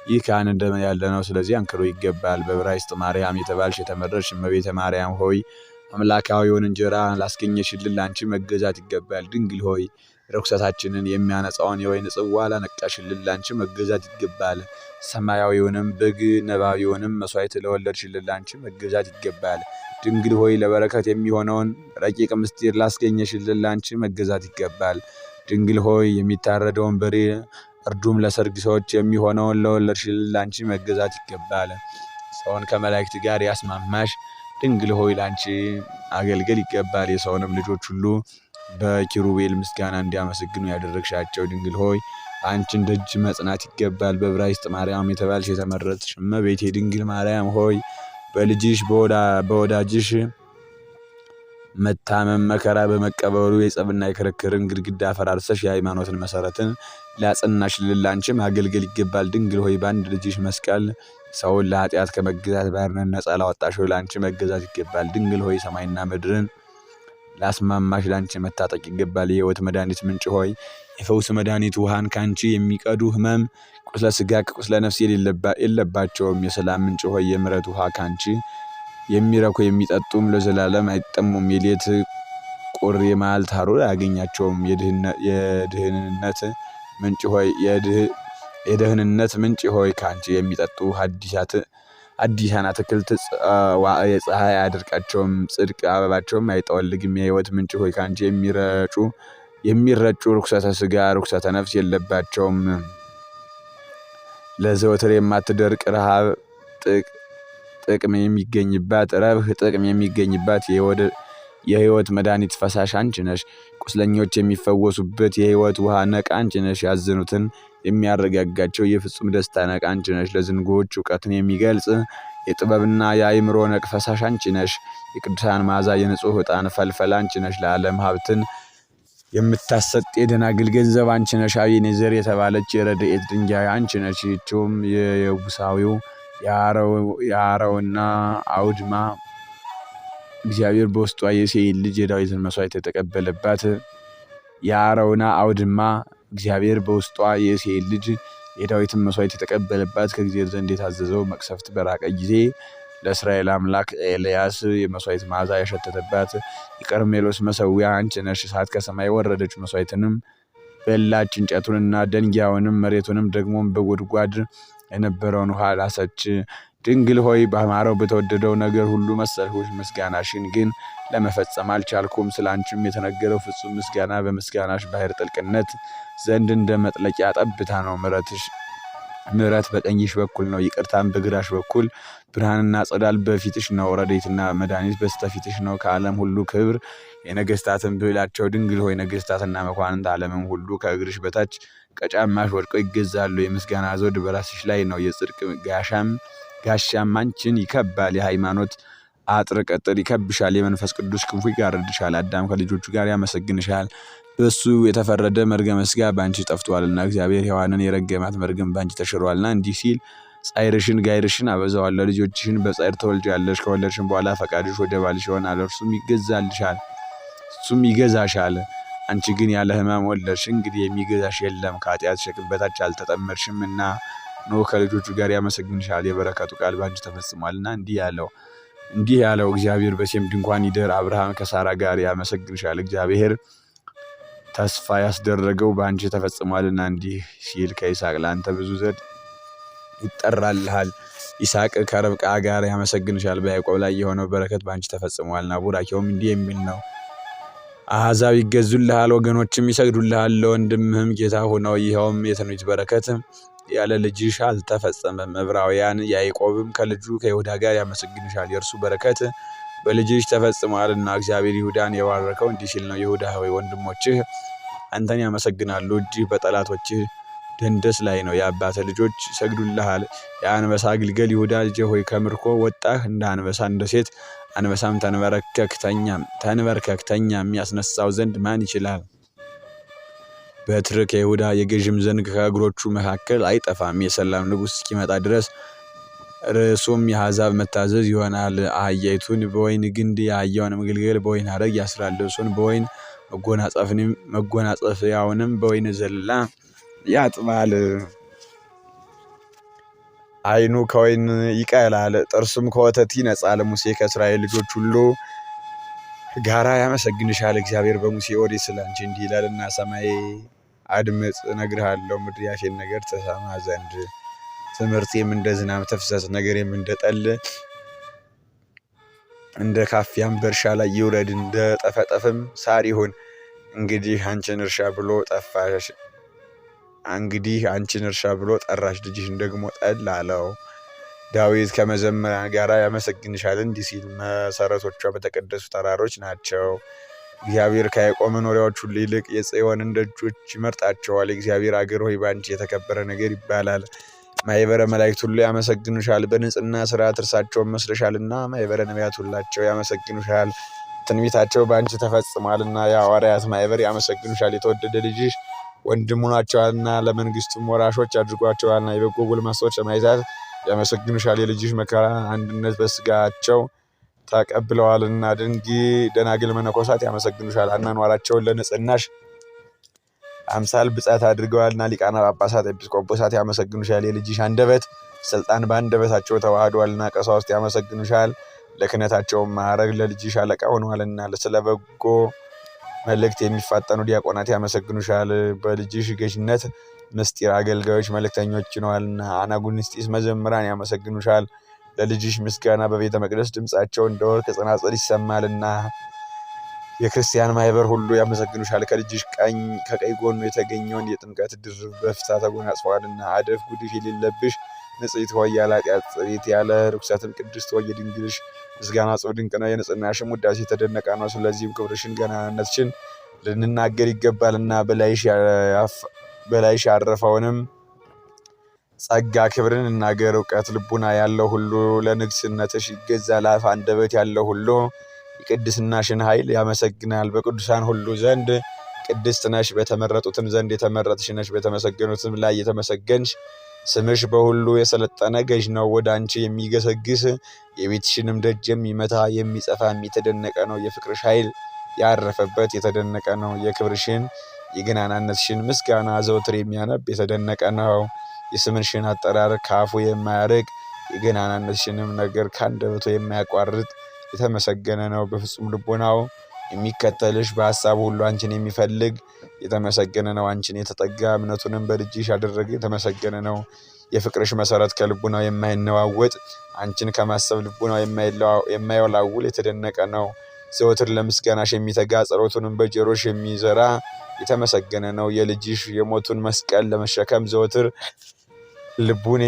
ይህ ካህን እንደምን ያለ ነው? ስለዚህ አንክሮ ይገባል። በዕብራይስጥ ማርያም የተባልሽ የተመረጥሽ እመቤተ ማርያም ሆይ አምላካዊውን እንጀራ ላስገኘሽልን ላንቺ መገዛት ይገባል። ድንግል ሆይ ርኩሰታችንን የሚያነጻውን የወይን ጽዋ ላነቃሽልን ላንቺ መገዛት ይገባል። ሰማያዊውንም በግ ነባቢውንም መሥዋዕት ለወለድሽልን ላንቺ መገዛት ይገባል። ድንግል ሆይ ለበረከት የሚሆነውን ረቂቅ ምስጢር ላስገኘሽልን ላንቺ መገዛት ይገባል። ድንግል ሆይ የሚታረደውን በሬ እርዱም ለሰርግ ሰዎች የሚሆነውን ለወለድሽልን ላንቺ መገዛት ይገባል። ሰውን ከመላእክት ጋር ያስማማሽ ድንግል ሆይ ላንቺ አገልግል ይገባል። የሰውንም ልጆች ሁሉ በኪሩቤል ምስጋና እንዲያመሰግኑ ያደረግሻቸው ድንግል ሆይ አንቺን ደጅ መጽናት ይገባል። በዕብራይስጥ ማርያም የተባልሽ የተመረጥሽ እመቤቴ ድንግል ማርያም ሆይ በልጅሽ በወዳጅሽ መታመም መከራ በመቀበሉ የጸብና የክርክርን ግድግዳ ፈራርሰሽ የሃይማኖትን መሰረትን ላጸናሽልን ላንቺ ማገልገል ይገባል። ድንግል ሆይ በአንድ ልጅሽ መስቀል ሰውን ለኃጢአት ከመገዛት ባርነት ነጻ ላወጣሽው ላንቺ መገዛት ይገባል። ድንግል ሆይ ሰማይና ምድርን ላስማማሽ ላንቺ መታጠቅ ይገባል። የሕይወት መድኃኒት ምንጭ ሆይ የፈውስ መድኃኒት ውሃን ካንቺ የሚቀዱ ሕመም ቁስለ ሥጋ ቁስለ ነፍስ የለባቸውም። የሰላም ምንጭ ሆይ የምሕረት ውሃ ካንቺ የሚረኩ የሚጠጡም ለዘላለም አይጠሙም። የሌት ቁር የመዓልት ሐሩር አያገኛቸውም። የድህንነት ምንጭ ሆይ ካንቺ የሚጠጡ አዲሳን አትክልት የፀሐይ አያደርቃቸውም። ጽድቅ አበባቸውም አይጠወልግም። የሕይወት ምንጭ ሆይ ካንቺ የሚረጩ ርኩሰተ ሥጋ ርኩሰተ ነፍስ የለባቸውም። ለዘወትር የማትደርቅ ረሃብ ጥቅም የሚገኝባት የሕይወት መድኃኒት ፈሳሽ አንቺ ነሽ። ቁስለኞች የሚፈወሱበት የሕይወት ውሃ ነቅ አንቺ ነሽ። ያዘኑትን የሚያረጋጋቸው የፍጹም ደስታ ነቅ አንቺ ነሽ። ለዝንጉዎች እውቀትን የሚገልጽ የጥበብና የአእምሮ ነቅ ፈሳሽ አንቺ ነሽ። የቅዱሳን መዓዛ የንጹሕ ዕጣን ፈልፈል አንቺ ነሽ። ለዓለም ሀብትን የምታሰጥ የደናግል ገንዘብ አንቺ ነሽ። አቤኔዘር የተባለች የረድኤት ድንጋይ አንቺ ነሽ። ይህችውም የየቡሳዊው የአረውና አውድማ እግዚአብሔር በውስጧ የእሴይን ልጅ የዳዊትን መሥዋዕት የተቀበለባት የአረውና አውድማ እግዚአብሔር በውስጧ የእሴይን ልጅ የዳዊትን መሥዋዕት የተቀበለባት ከእግዚአብሔር ዘንድ የታዘዘው መቅሰፍት በራቀ ጊዜ ለእስራኤል አምላክ ኤልያስ የመሥዋዕት መዓዛ ያሸተተባት የቀርሜሎስ መሠዊያ አንቺ ነሽ። እሳት ከሰማይ ወረደች፣ መሥዋዕትንም በላች። እንጨቱንና ደንጊያውንም መሬቱንም ደግሞም በጎድጓድ የነበረውን ውሃ ላሰች። ድንግል ሆይ በአማረው በተወደደው ነገር ሁሉ መሰልሁሽ። ምስጋናሽን ግን ለመፈጸም አልቻልኩም። ስለ አንቺም የተነገረው ፍጹም ምስጋና በምስጋናሽ ባሕር ጥልቅነት ዘንድ እንደ መጥለቂያ ጠብታ ነው። ምሕረት በቀኝሽ በኩል ነው፣ ይቅርታም በግራሽ በኩል። ብርሃንና ጸዳል በፊትሽ ነው፣ ረድኤትና መድኃኒት በስተፊትሽ ነው። ከዓለም ሁሉ ክብር የነገሥታትን ብዕላቸው ድንግል ሆይ ነገሥታትና መኳንንት ዓለምም ሁሉ ከእግርሽ በታች ከጫማሽ ወድቀው ይገዛሉ። የምስጋና ዘውድ በራስሽ ላይ ነው፣ የጽድቅ ጋሻም አንቺን ይከባል። የሃይማኖት አጥር ቅጥር ይከብሻል፣ የመንፈስ ቅዱስ ክንፉ ይጋርድሻል። አዳም ከልጆቹ ጋር ያመሰግንሻል፣ በእሱ የተፈረደ መርገመ ሥጋ በአንቺ ጠፍቷልና። እግዚአብሔር ሔዋንን የረገማት መርገም በአንቺ ተሽሯልና። እንዲህ ሲል ጻይርሽን ጋይርሽን አበዛዋለሁ። ልጆችሽን በጻይር ትወልጃለሽ። ከወለድሽን በኋላ ፈቃድሽ ወደ ባልሽ ይሆናል፣ እርሱም ይገዛሻል። አንቺ ግን ያለ ሕማም ወለድሽ። እንግዲህ የሚገዛሽ የለም፣ ከኃጢአት ሸክም በታች አልተጠመድሽምና። ኖህ ከልጆቹ ጋር ያመሰግንሻል፣ የበረከቱ ቃል በአንቺ ተፈጽሟልና። እንዲህ ያለው እግዚአብሔር በሴም ድንኳን ይደር። አብርሃም ከሳራ ጋር ያመሰግንሻል፣ እግዚአብሔር ተስፋ ያስደረገው በአንቺ ተፈጽሟልና። እንዲህ ሲል ከይስሐቅ ለአንተ ብዙ ዘር ይጠራልሃል። ይስሐቅ ከርብቃ ጋር ያመሰግንሻል፣ በያዕቆብ ላይ የሆነው በረከት በአንቺ ተፈጽሟልና። ቡራኬውም እንዲህ የሚል ነው። አሕዛብ ይገዙልሃል፣ ወገኖችም ይሰግዱልሃል፣ ለወንድምህም ጌታ ሆነው። ይኸውም የትንቢት በረከት ያለ ልጅሽ አልተፈጸመም። ዕብራውያን ያዕቆብም ከልጁ ከይሁዳ ጋር ያመሰግንሻል፣ የእርሱ በረከት በልጅሽ ተፈጽሟልና። እግዚአብሔር ይሁዳን የባረከው እንዲህ ሲል ነው። ይሁዳ ሆይ ወንድሞችህ አንተን ያመሰግናሉ፣ እጅህ በጠላቶችህ ደንደስ ላይ ነው። የአባትህ ልጆች ይሰግዱልሃል። የአንበሳ ግልገል ይሁዳ ልጄ ሆይ ከምርኮ ወጣህ፣ እንደ አንበሳ እንደ ሴት አንበሳም ተንበርከክተኛም ያስነሳው ዘንድ ማን ይችላል? በትር ከይሁዳ የገዥም ዘንግ ከእግሮቹ መካከል አይጠፋም። የሰላም ንጉሥ እስኪመጣ ድረስ ርዕሱም የአሕዛብ መታዘዝ ይሆናል። አህያይቱን በወይን ግንድ የአህያውንም ግልገል በወይን ሐረግ ያስራል። ልብሱን በወይን መጎናጸፊያውንም በወይን ዘለላ ያጥባል። ዓይኑ ከወይን ይቀላል፣ ጥርሱም ከወተት ይነጻል። ሙሴ ከእስራኤል ልጆች ሁሉ ጋራ ያመሰግንሻል። እግዚአብሔር በሙሴ ኦሪት ስላንቺ እንዲህ ይላልና ሰማይ አድምጥ እነግርሃለሁ፣ ምድር ያፌን ነገር ትሰማ ዘንድ ትምህርቴም እንደ ዝናብ ተፍሰስ፣ ነገሬም እንደ ጠል እንደ ካፊያም በእርሻ ላይ ይውረድ፣ እንደ ጠፈጠፍም ሳር ይሁን። እንግዲህ አንቺን እርሻ ብሎ ጠራሽ፣ ልጅሽን ደግሞ ጠል አለው። ዳዊት ከመዘምራን ጋር ያመሰግንሻል እንዲህ ሲል፣ መሰረቶቿ በተቀደሱ ተራሮች ናቸው። እግዚአብሔር ከያዕቆብ መኖሪያዎች ሁሉ ይልቅ የጽዮንን ደጆች ይመርጣቸዋል። የእግዚአብሔር አገር ሆይ በአንቺ የተከበረ ነገር ይባላል። ማኅበረ መላእክት ሁሉ ያመሰግኑሻል፣ በንጽሕና ሥርዓት እርሳቸውን መስለሻልና። ማኅበረ ነቢያት ሁላቸው ያመሰግኑሻል፣ ትንቢታቸው በአንቺ ተፈጽሟልና። የሐዋርያት ማኅበር ያመሰግኑሻል፣ የተወደደ ልጅሽ ወንድሙ ናቸዋልና፣ ለመንግሥቱም ወራሾች አድርጓቸዋልና። የበጎ ጎልማሶች ሰማዕታት ያመሰግኑሻል፣ የልጅሽ መከራ አንድነት በሥጋቸው ተቀብለዋልና። ደናግል መነኮሳት ያመሰግኑሻል፣ አኗኗራቸውን ለንጽሕናሽ አምሳል ብጻት አድርገዋልና። ሊቃነ ጳጳሳት ኤጲስቆጶሳት ያመሰግኑሻል፣ የልጅሽ አንደበት ስልጣን በአንደበታቸው ተዋህዷልና። ቀሳውስት ያመሰግኑሻል፣ ለክህነታቸውም ማዕረግ ለልጅሽ አለቃ ሆነዋልና። ስለ በጎ መልእክት የሚፋጠኑ ዲያቆናት ያመሰግኑሻል፣ በልጅሽ ገዥነት ምስጢር አገልጋዮች መልእክተኞች ነዋልና። አናጉንስጢስ መዘምራን ያመሰግኑሻል፣ ለልጅሽ ምስጋና በቤተ መቅደስ ድምፃቸው እንደ ወርቅ ጽናጽል ይሰማልና። የክርስቲያን ማኅበር ሁሉ ያመሰግኑሻል፣ ከልጅሽ ከቀኝ ጎኑ የተገኘውን የጥምቀት ድርብ በፍታ ተጎናጽፈዋልና። አደፍ ጉድፍ የሌለብሽ ንጽሕት ሆይ ያለ ኃጢአት ጽሪት ያለ ርኩሰትም ቅድስት ሆይ የድንግልሽ ምስጋና ጽኑ ድንቅ ነው፣ የንጽሕናሽም ውዳሴ የተደነቀ ነው። ስለዚህም ክብርሽን ገናንነትሽን ልንናገር ይገባልና። በላይሽ ያረፈውንም ጸጋ ክብርን እናገር። እውቀት ልቡና ያለው ሁሉ ለንግስነትሽ ይገዛል። አፍ አንደበት ያለው ሁሉ የቅድስናሽን ኃይል ያመሰግናል። በቅዱሳን ሁሉ ዘንድ ቅድስት ነሽ፣ በተመረጡትም ዘንድ የተመረጥሽ ነሽ። በተመሰገኑትም ላይ የተመሰገንሽ ስምሽ በሁሉ የሰለጠነ ገዥ ነው። ወደ አንቺ የሚገሰግስ የቤትሽንም ደጅ የሚመታ የሚጸፋም የተደነቀ ነው። የፍቅርሽ ኃይል ያረፈበት የተደነቀ ነው። የክብርሽን የገናናነትሽን ምስጋና ዘውትር የሚያነብ የተደነቀ ነው። የስምሽን አጠራር ካፉ የማያርቅ የገናናነትሽንም ነገር ካንደበቱ የማያቋርጥ የተመሰገነ ነው። በፍጹም ልቦናው የሚከተልሽ በሐሳቡ ሁሉ አንቺን የሚፈልግ የተመሰገነ ነው። አንቺን የተጠጋ እምነቱንም በልጅሽ ያደረገ የተመሰገነ ነው። የፍቅርሽ መሰረት ከልቡናው የማይነዋወጥ አንቺን ከማሰብ ልቡናው የማይወላውል የተደነቀ ነው። ዘወትር ለምስጋናሽ የሚተጋ ጸሎቱንም በጆሮሽ የሚዘራ የተመሰገነ ነው። የልጅሽ የሞቱን መስቀል ለመሸከም ዘወትር ልቡን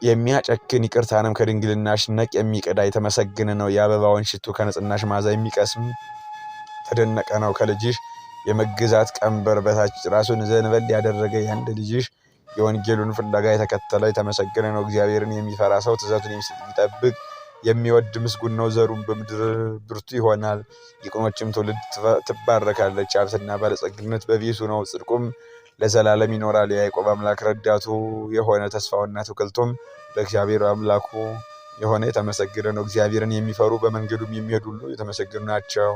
የሚያጨክን ይቅርታንም ከድንግልናሽ ነቅ የሚቀዳ የተመሰገነ ነው። የአበባውን ሽቱ ከንጽሕናሽ መዓዛ የሚቀስም ተደነቀ ነው። ከልጅሽ የመገዛት ቀንበር በታች ራሱን ዘንበል ያደረገ የአንድ ልጅሽ የወንጌሉን ፍለጋ የተከተለ የተመሰገነ ነው። እግዚአብሔርን የሚፈራ ሰው ትእዛዙን የሚጠብቅ የሚወድ ምስጉን ነው። ዘሩም በምድር ብርቱ ይሆናል፣ የቅኖችም ትውልድ ትባረካለች። ሀብትና ባለጸግነት በቤቱ ነው፣ ጽድቁም ለዘላለም ይኖራል። የያዕቆብ አምላክ ረዳቱ የሆነ ተስፋውና ትውክልቱም በእግዚአብሔር አምላኩ የሆነ የተመሰገነ ነው። እግዚአብሔርን የሚፈሩ በመንገዱም የሚሄዱ ሁሉ የተመሰገኑ ናቸው።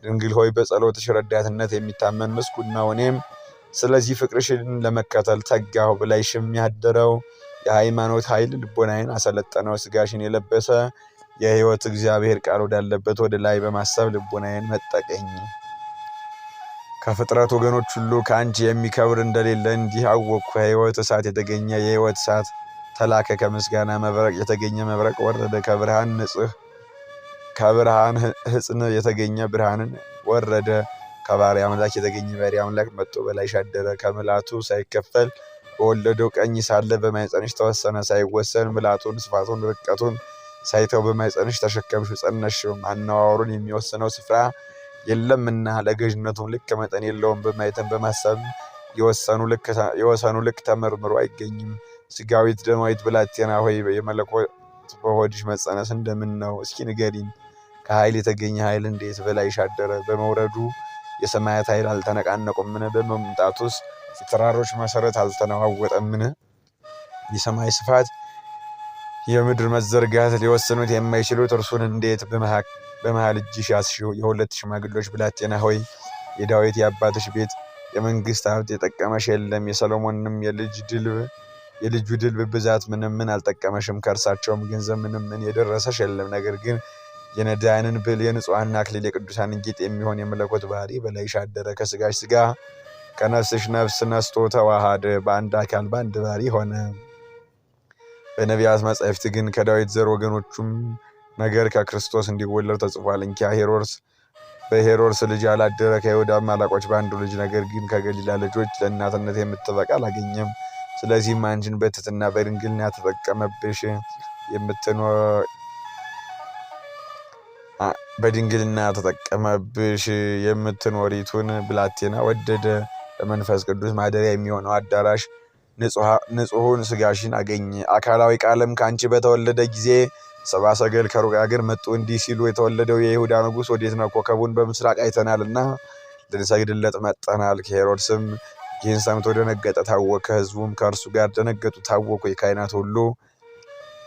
ድንግል ሆይ በጸሎትሽ ረዳትነት የሚታመን ምስጉን ነው። እኔም ስለዚህ ፍቅርሽን ለመከተል ተጋሁ። በላይሽም ያደረው የሃይማኖት ኃይል ልቦናዬን አሰለጠነው። ሥጋሽን የለበሰ የሕይወት እግዚአብሔር ቃል ወዳለበት ወደ ላይ በማሰብ ልቦናዬን መጠቀኝ። ከፍጥረት ወገኖች ሁሉ ከአንቺ የሚከብር እንደሌለ እንዲህ አወቅኩ። ከሕይወት እሳት የተገኘ የሕይወት እሳት ተላከ። ከምስጋና መብረቅ የተገኘ መብረቅ ወረደ። ከብርሃን ሕፅን የተገኘ ብርሃንን ወረደ። ከባሕርይ አምላክ የተገኘ ባሕርይ አምላክ መጥቶ በላይሽ አደረ። ከምልአቱ ሳይከፈል በወለደው ቀኝ ሳለ በማኅፀንሽ ተወሰነ። ሳይወሰን ምልአቱን ስፋቱን ርቀቱን ሳይተው በማኅፀንሽ ተሸከምሽው ጸነስሽው። አነዋወሩን የሚወስነው ስፍራ የለምና ለገዥነቱም ልክ መጠን የለውም። በማየትም በማሰብ የወሰኑ ልክ ተመርምሮ አይገኝም። ሥጋዊት ደማዊት ብላቴና ሆይ የመለኮት በሆድሽ መጸነስ እንደምን ነው? እስኪ ንገሪኝ። ከኃይል የተገኘ ኃይል እንዴት በላይሽ አደረ? በመውረዱ የሰማያት ኃይል አልተነቃነቁምን? በመምጣቱስ የተራሮች መሰረት አልተነዋወጠምን? የሰማይ ስፋት የምድር መዘርጋት ሊወስኑት የማይችሉት እርሱን እንዴት በመሃል እጅሽ ያስሽው? የሁለት ሽማግሌዎች ብላቴና ሆይ የዳዊት የአባትሽ ቤት የመንግስት ሀብት የጠቀመሽ የለም። የሰሎሞንም የልጁ ድልብ ብዛት ምንም አልጠቀመሽም። ከእርሳቸውም ገንዘብ ምንም የደረሰሽ የለም። ነገር ግን የነዳያንን ብል የንጹሐን አክሊል የቅዱሳንን ጌጥ የሚሆን የመለኮት ባህሪ በላይሽ አደረ። ከስጋሽ ስጋ ከነፍስሽ ነፍስ ነስቶ ተዋሃደ። በአንድ አካል በአንድ ባህሪ ሆነ። በነቢያት መጻሕፍት ግን ከዳዊት ዘር ወገኖቹም ነገር ከክርስቶስ እንዲወለድ ተጽፏል። እንኪያ በሄሮድስ ልጅ ያላደረ ከይሁዳም አለቆች በአንዱ ልጅ ነገር ግን ከገሊላ ልጆች ለእናትነት የምትበቃ አላገኘም። ስለዚህም አንቺን በትሕትና በድንግልና ተጠቀመብሽ የምትኖሪቱን ብላቴና ወደደ። ለመንፈስ ቅዱስ ማደሪያ የሚሆነው አዳራሽ ንጹሑን ስጋሽን አገኘ። አካላዊ ቃልም ከአንቺ በተወለደ ጊዜ ሰብአ ሰገል ከሩቅ አገር መጡ። እንዲህ ሲሉ የተወለደው የይሁዳ ንጉሥ ወዴት ነው? ኮከቡን በምስራቅ አይተናልና ልንሰግድለት መጥተናል። ሄሮድስም ይህን ሰምቶ ደነገጠ፣ ታወከ። ሕዝቡም ከእርሱ ጋር ደነገጡ፣ ታወኩ። የካህናት ሁሉ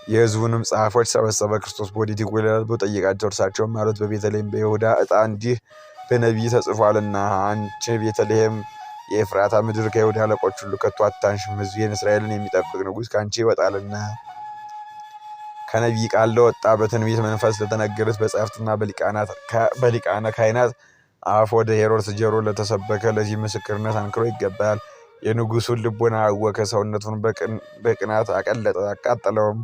የሕዝቡንም ጸሐፎች ሰበሰበ። ክርስቶስ በወዴት ይወለዳል ብሎ ጠየቃቸው። እርሳቸውም አሉት በቤተልሔም በይሁዳ ዕጣ እንዲህ በነቢይ ተጽፏልና፣ አንቺ ቤተልሔም የኤፍራታ ምድር ከይሁዳ አለቆች ሁሉ ከቶ አታንሽም፣ ሕዝቤን እስራኤልን የሚጠብቅ ንጉሥ ከአንቺ ይወጣልና። ከነቢይ ቃል ለወጣ በትንቢት መንፈስ ለተነገሩት በጸሐፍትና በሊቃነ ካህናት አፍ ወደ ሄሮድስ ጆሮ ለተሰበከ ለዚህ ምስክርነት አንክሮ ይገባል። የንጉሡን ልቦና አወከ፣ ሰውነቱን በቅናት አቀለጠ፣ አቃጠለውም።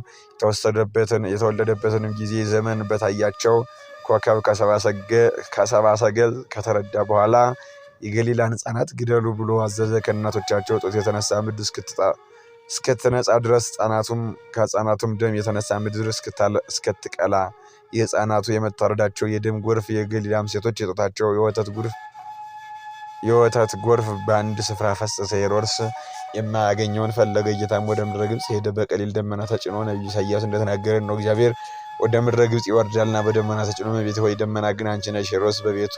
የተወለደበትንም ጊዜ ዘመን በታያቸው ኮከብ ከሰብአ ሰገል ከተረዳ በኋላ የገሊላን ሕፃናት ግደሉ ብሎ አዘዘ። ከእናቶቻቸው ጡት የተነሳ ምድር እስክትነጻ ድረስ ከሕፃናቱም ደም የተነሳ ምድር እስክትቀላ የሕፃናቱ የመታረዳቸው የደም ጎርፍ የገሊላም ሴቶች የጡታቸው የወተት ጎርፍ በአንድ ስፍራ ፈሰሰ። ሄሮድስ የማያገኘውን ፈለገ። ጌታም ወደ ምድረ ግብጽ ሄደ። በቀሊል ደመና ተጭኖ ነቢዩ ኢሳይያስ እንደተናገረ ነው። እግዚአብሔር ወደ ምድረ ግብጽ ይወርዳልና በደመና ተጭኖ እመቤቴ ሆይ ደመና ግን አንቺ ነሽ። ሄሮድስ በቤቱ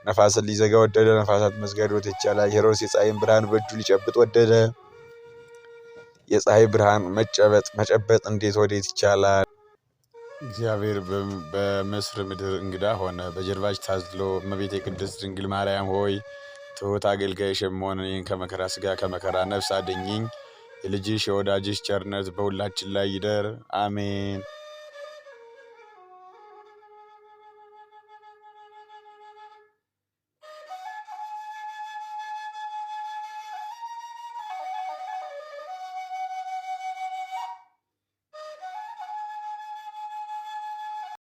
ነፋስን ሊዘጋ ወደደ። ነፋሳት መዝጋት ይቻላል። ሄሮድስ የፀሐይን ብርሃን በእጁ ሊጨብጥ ወደደ። የፀሐይ ብርሃን መጨበጥ እንዴት ወዴት ይቻላል? እግዚአብሔር በምስር ምድር እንግዳ ሆነ፣ በጀርባሽ ታዝሎ። እመቤቴ ቅድስት ድንግል ማርያም ሆይ ትሑት አገልጋይሽ የምሆን እኔን ከመከራ ሥጋ ከመከራ ነፍስ አድኝኝ። የልጅሽ የወዳጅሽ ቸርነት በሁላችን ላይ ይደር፣ አሜን።